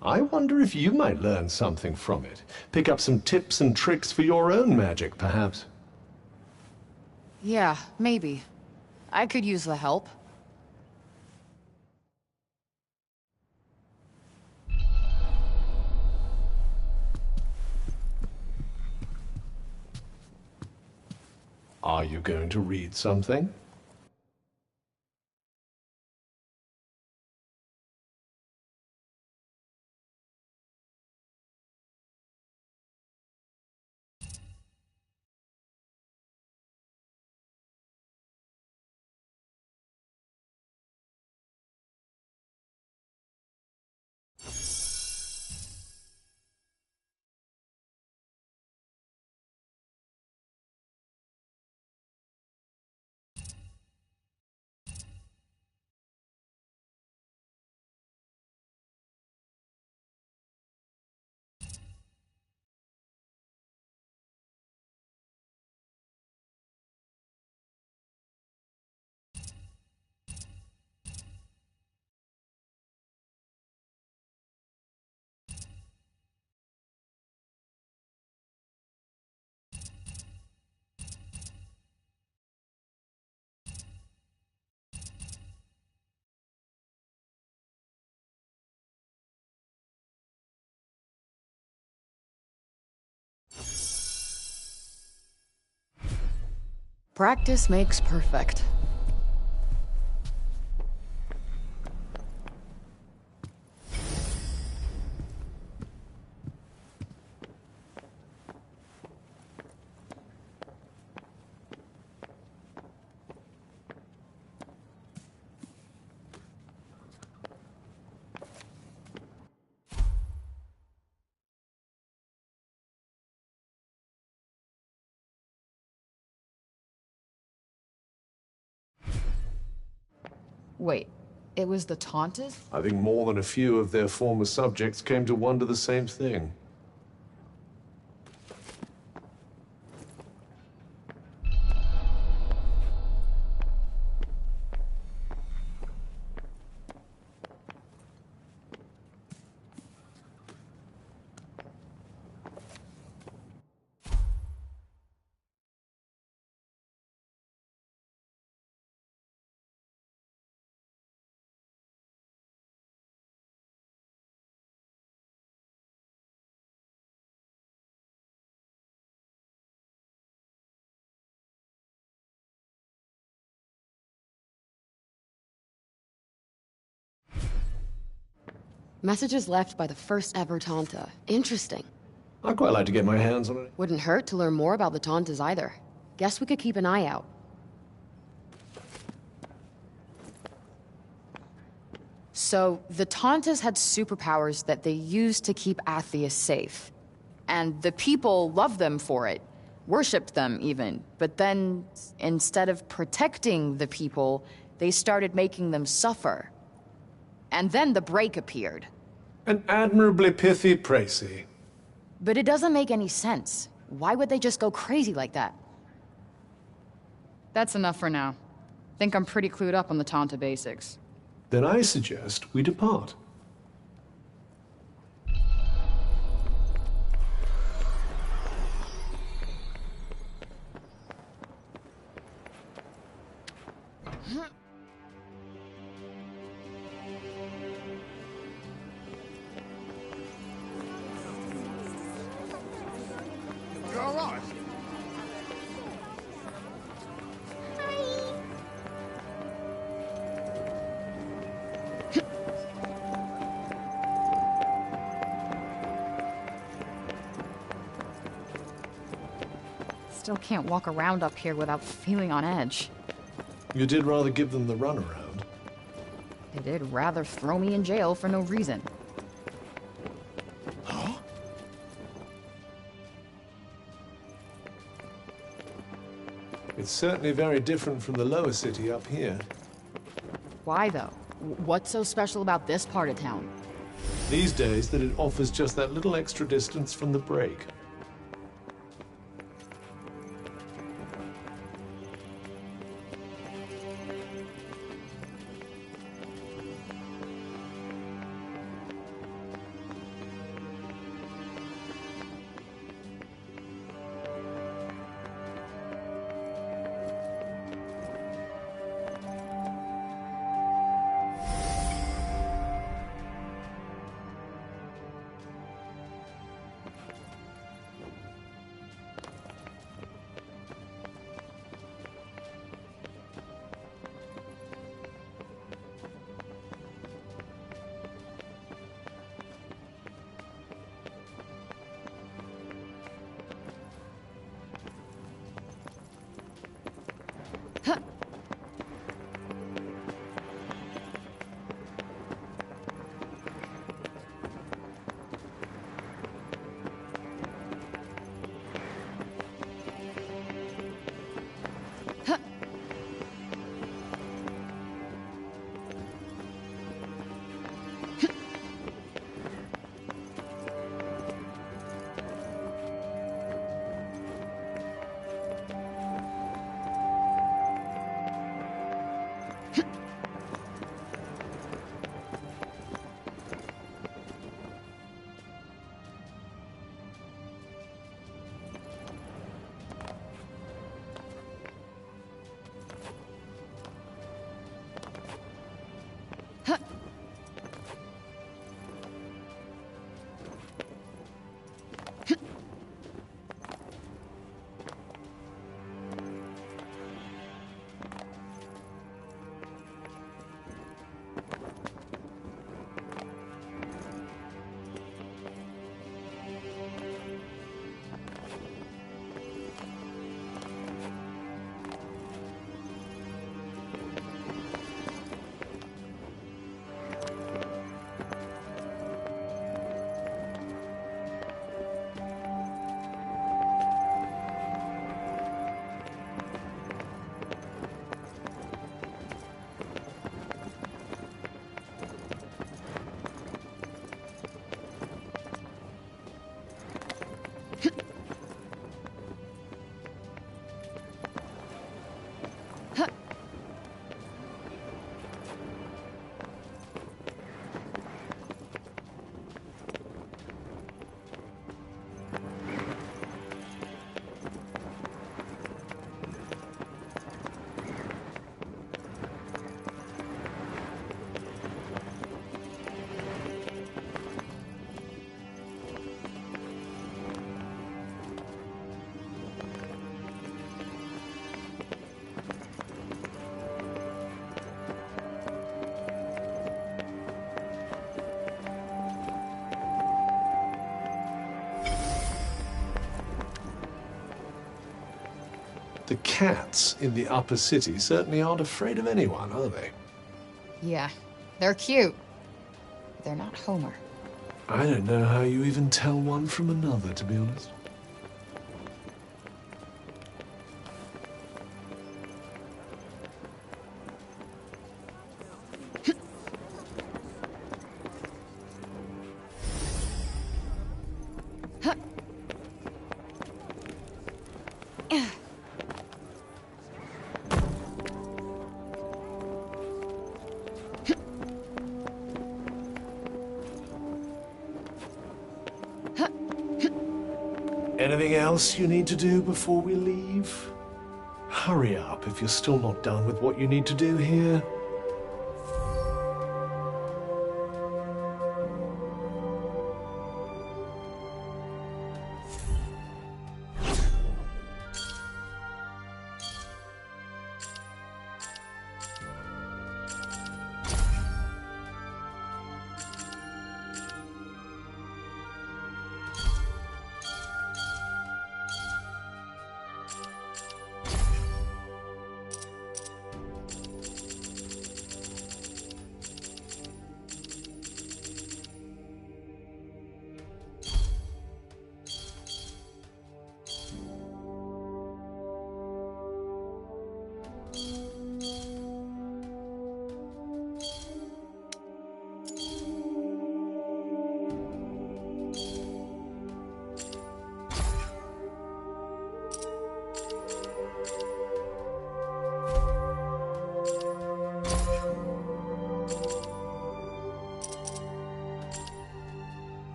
I wonder if you might learn something from it. Pick up some tips and tricks for your own magic, perhaps. Yeah, maybe. I could use the help. Are you going to read something? Practice makes perfect. Wait, it was the Tauntas? I think more than a few of their former subjects came to wonder the same thing. Messages left by the first ever Tanta. Interesting. I'd quite like to get my hands on it. Wouldn't hurt to learn more about the Tantas either. Guess we could keep an eye out. So, the Tauntas had superpowers that they used to keep Athia safe. And the people loved them for it. Worshipped them, even. But then, instead of protecting the people, they started making them suffer. And then the break appeared. An admirably pithy précis. But it doesn't make any sense. Why would they just go crazy like that? That's enough for now. Think I'm pretty clued up on the Tanta basics. Then I suggest we depart. You all right? Still can't walk around up here without feeling on edge. You did rather give them the runaround. They did rather throw me in jail for no reason. It's certainly very different from the lower city up here. Why, though? What's so special about this part of town? These days, that it offers just that little extra distance from the break. cats in the upper city certainly aren't afraid of anyone, are they? Yeah, they're cute. They're not Homer. I don't know how you even tell one from another, to be honest. Anything else you need to do before we leave? Hurry up if you're still not done with what you need to do here.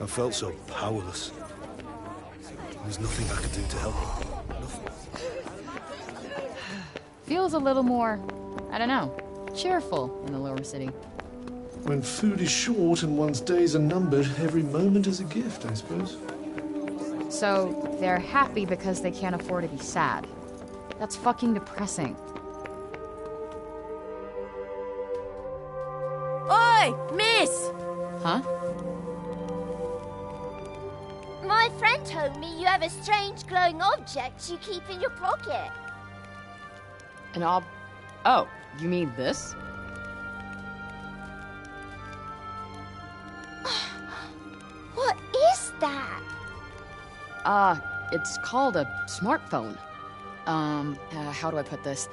I felt so powerless. There was nothing I could do to help her. Nothing. Feels a little more, I don't know, cheerful in the lower city. When food is short and one's days are numbered, every moment is a gift, I suppose. So they're happy because they can't afford to be sad. That's fucking depressing. Oi, miss! Huh? My friend told me you have a strange glowing object you keep in your pocket. Oh, you mean this? What is that? It's called a smartphone. How do I put this?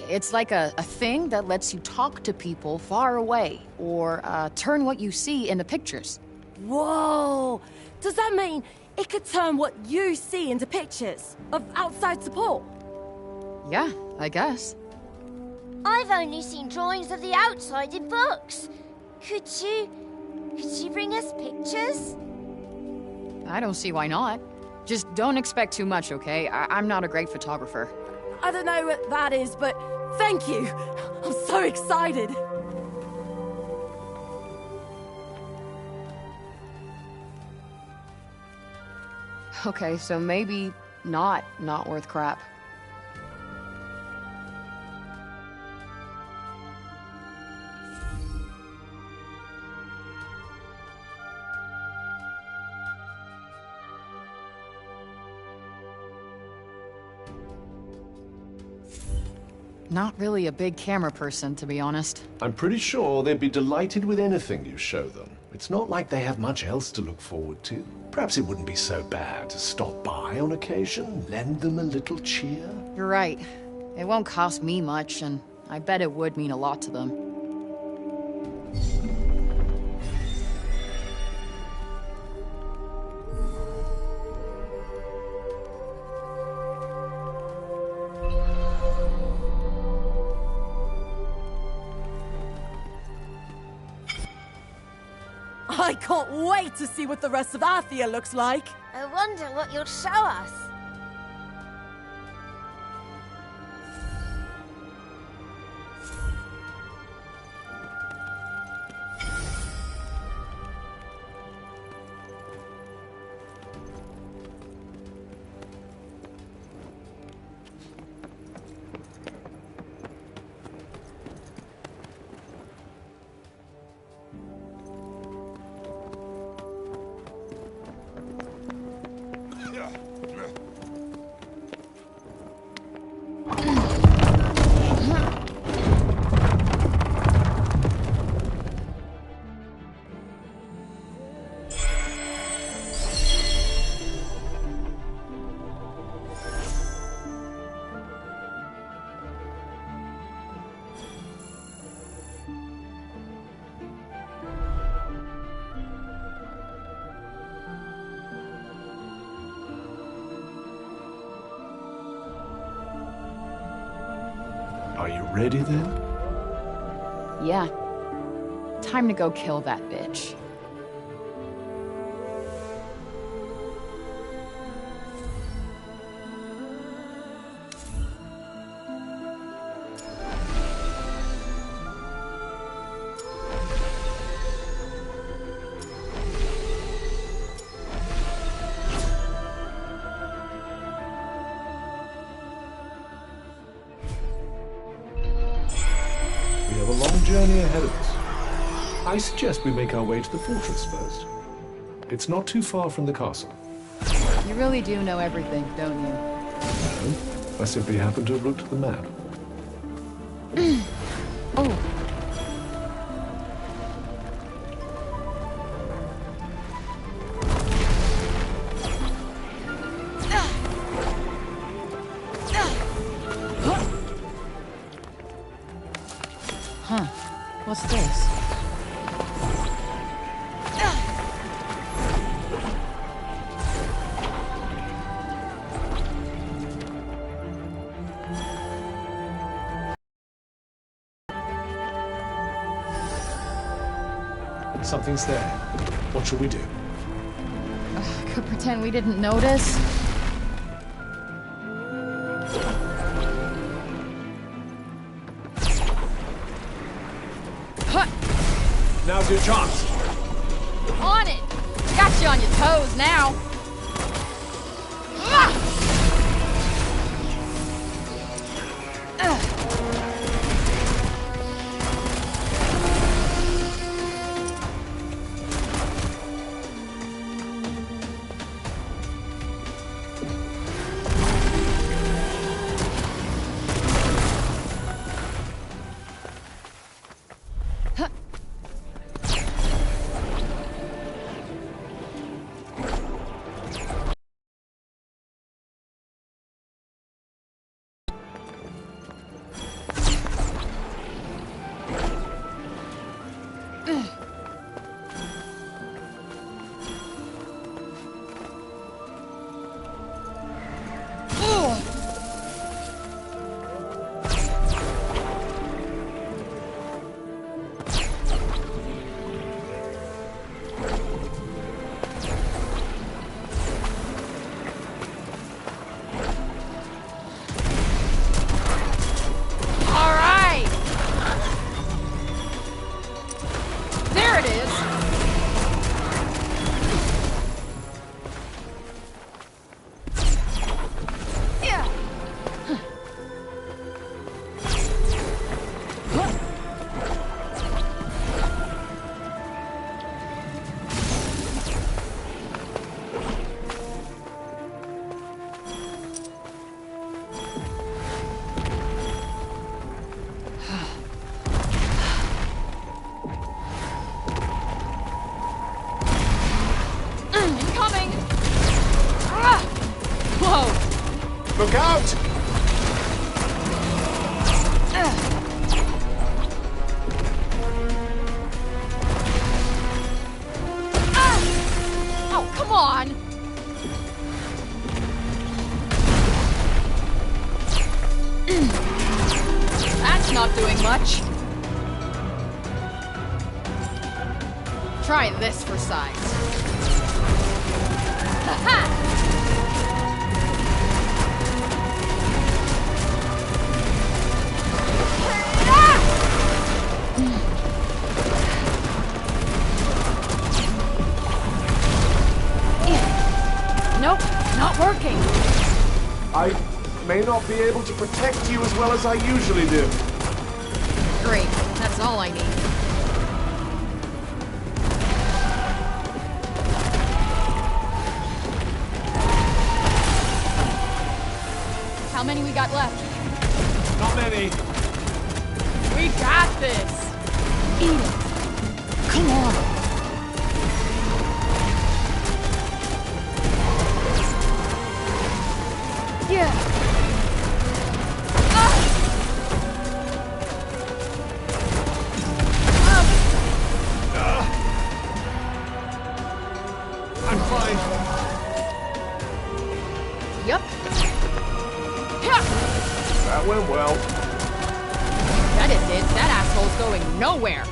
It's like a thing that lets you talk to people far away, or turn what you see into pictures. Whoa! Does that mean it could turn what you see into pictures of outside support? Yeah, I guess. I've only seen drawings of the outside in books. Could you bring us pictures? I don't see why not. Just don't expect too much, okay? I'm not a great photographer. I don't know what that is, but thank you. I'm so excited. Okay, so maybe not worth crap. Not really a big camera person, to be honest. I'm pretty sure they'd be delighted with anything you show them. It's not like they have much else to look forward to. Perhaps it wouldn't be so bad to stop by on occasion, lend them a little cheer. You're right. It won't cost me much, and I bet it would mean a lot to them. I can't wait to see what the rest of Athia looks like. I wonder what you'll show us. Are you ready then? Yeah. Time to go kill that bitch. We have a long journey ahead of us. I suggest we make our way to the fortress first. It's not too far from the castle. You really do know everything, don't you? No, I simply happen to have looked at the map. Oh. Huh. What's this? Something's there. What shall we do? Could pretend we didn't notice. Now's your chance. On it! Got you on your toes now. Look out! Oh, come on! That's not doing much. Try this for size. Ha-ha! Nope, not working. I may not be able to protect you as well as I usually do. Great, that's all I need. How many we got left? Not many. We got this! Eat it! Come on! Yeah! I'm fine. Yep. That went well. That it did. That asshole's going nowhere.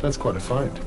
That's quite a find.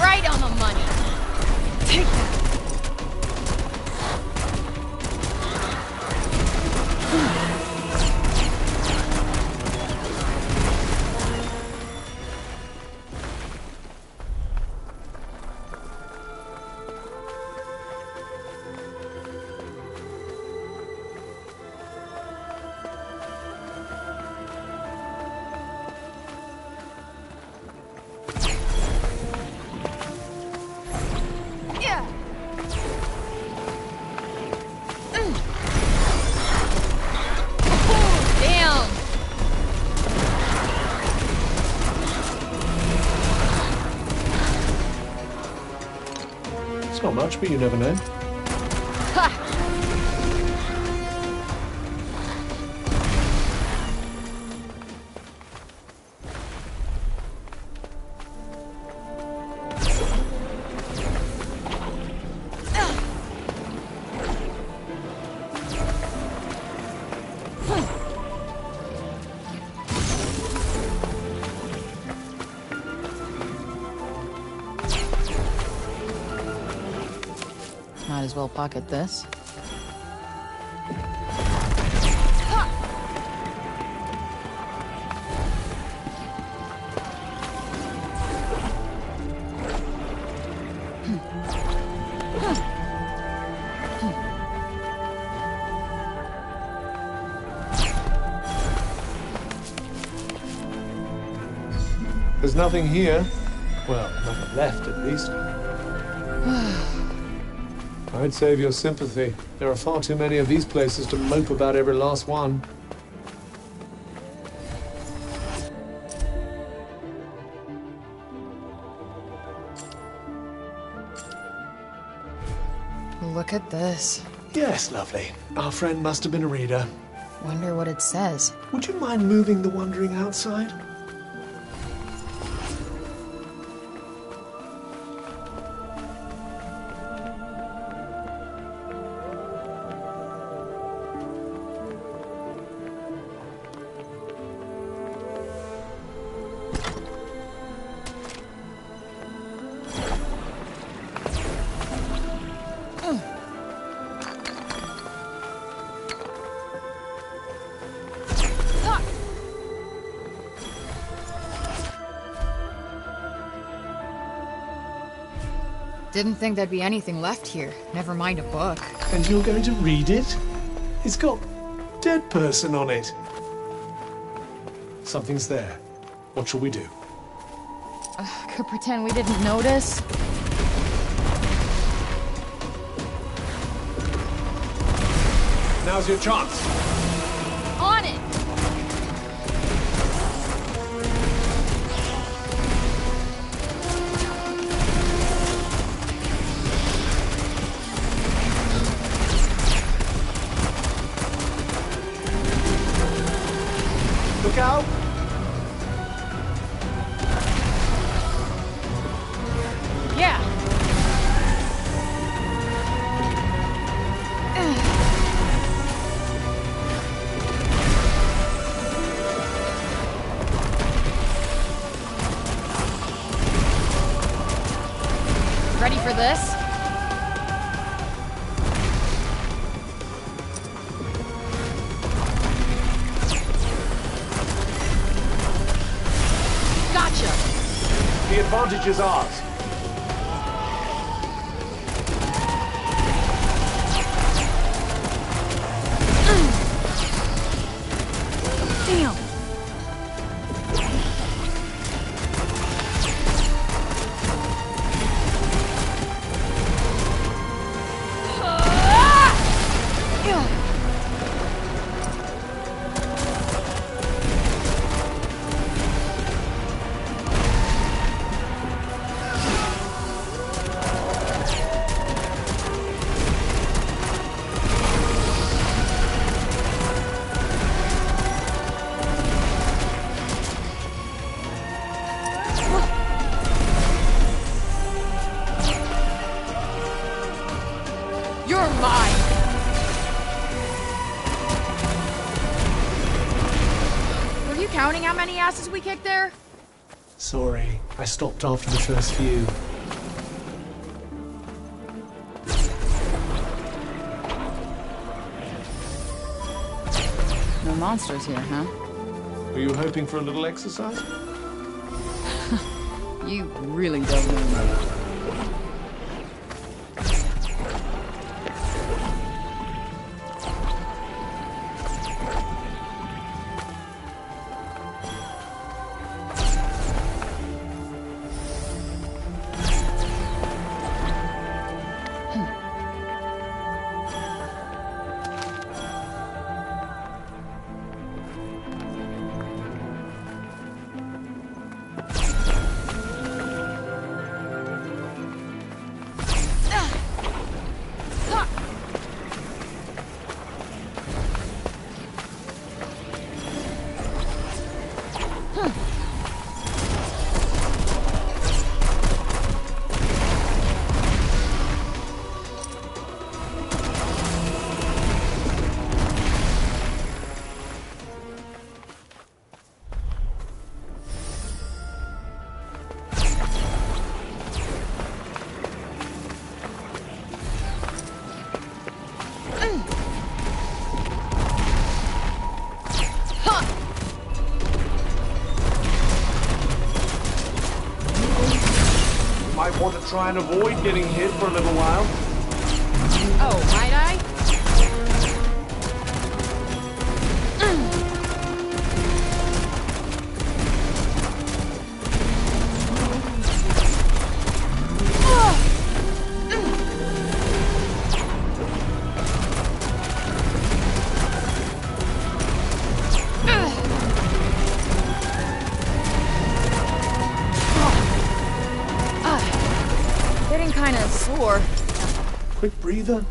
Right on the money. Take that. It's not much, but you never know. Might as well pocket this. There's nothing here. Well, nothing left, at least. I'd save your sympathy. There are far too many of these places to mope about every last one. Look at this. Yes, lovely. Our friend must have been a reader. Wonder what it says. Would you mind moving the wandering outside? Didn't think there'd be anything left here. Never mind a book. And you're going to read it? It's got dead person on it. Something's there. What shall we do? Could pretend we didn't notice. Now's your chance. On it! Look out! Yeah! Ready for this? The advantage is ours. Damn. You're mine! Were you counting how many asses we kicked there? Sorry, I stopped after the first few. No monsters here, huh? Were you hoping for a little exercise? You really don't know me. Might want to try and avoid getting hit for a little while. Oh, might I? kinda sore. Quick breather.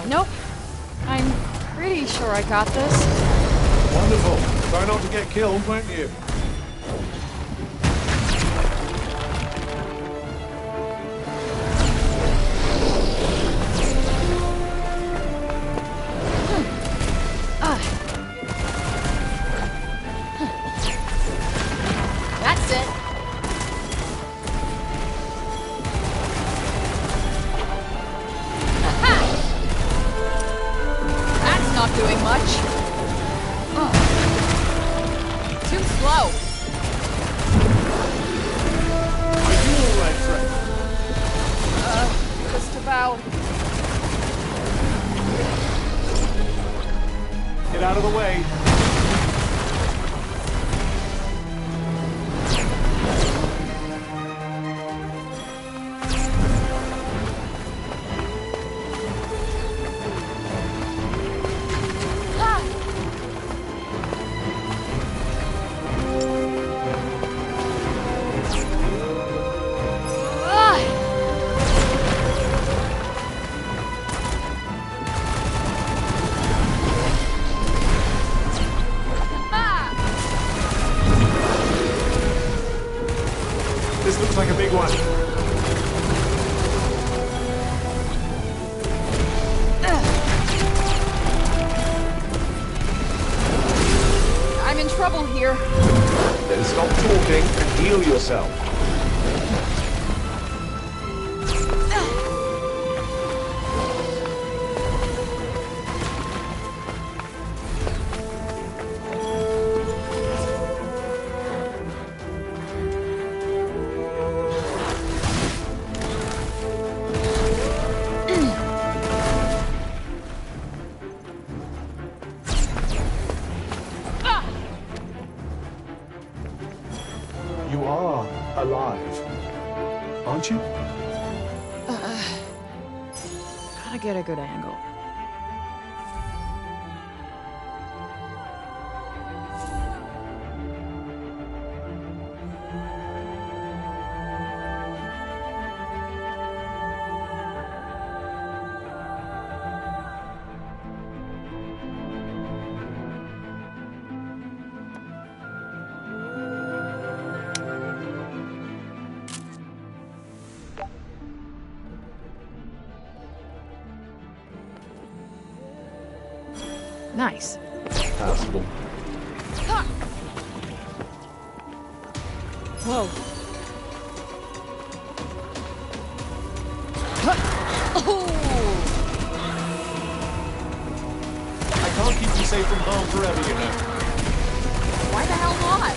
Nope. I'm pretty sure I got this. Wonderful. Try not to get killed, won't you? That's it. Not doing much. Too slow. Are you all right, Frank? Just about. Get out of the way. This looks like a big one. I'm in trouble here. Then stop talking and heal yourself. You are alive, aren't you? Gotta get a good angle. Nice. Passable. Whoa. I can't keep you safe from harm forever, you know. Why the hell not?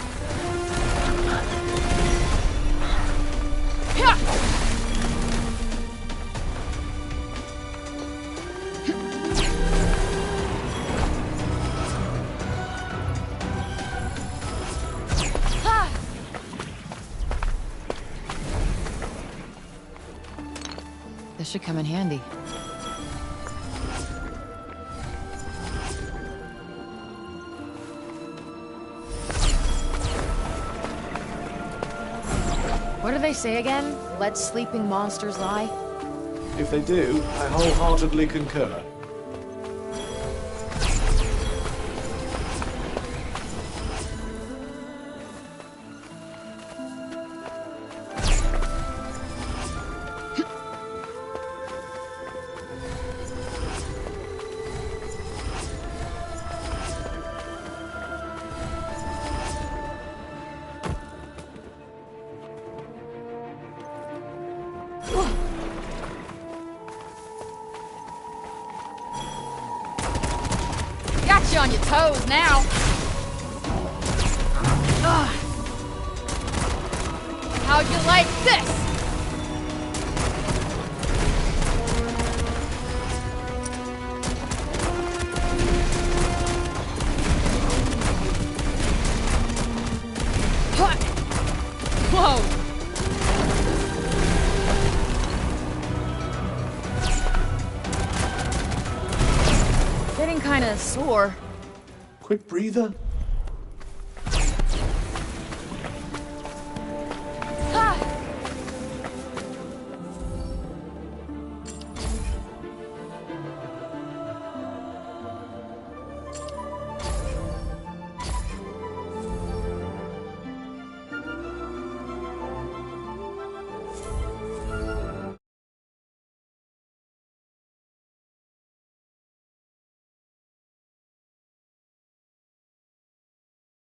This should come in handy. What do they say again? Let sleeping monsters lie? If they do, I wholeheartedly concur. toes now. Ugh. How'd you like this? Whoa! Getting kinda sore. Quick breather.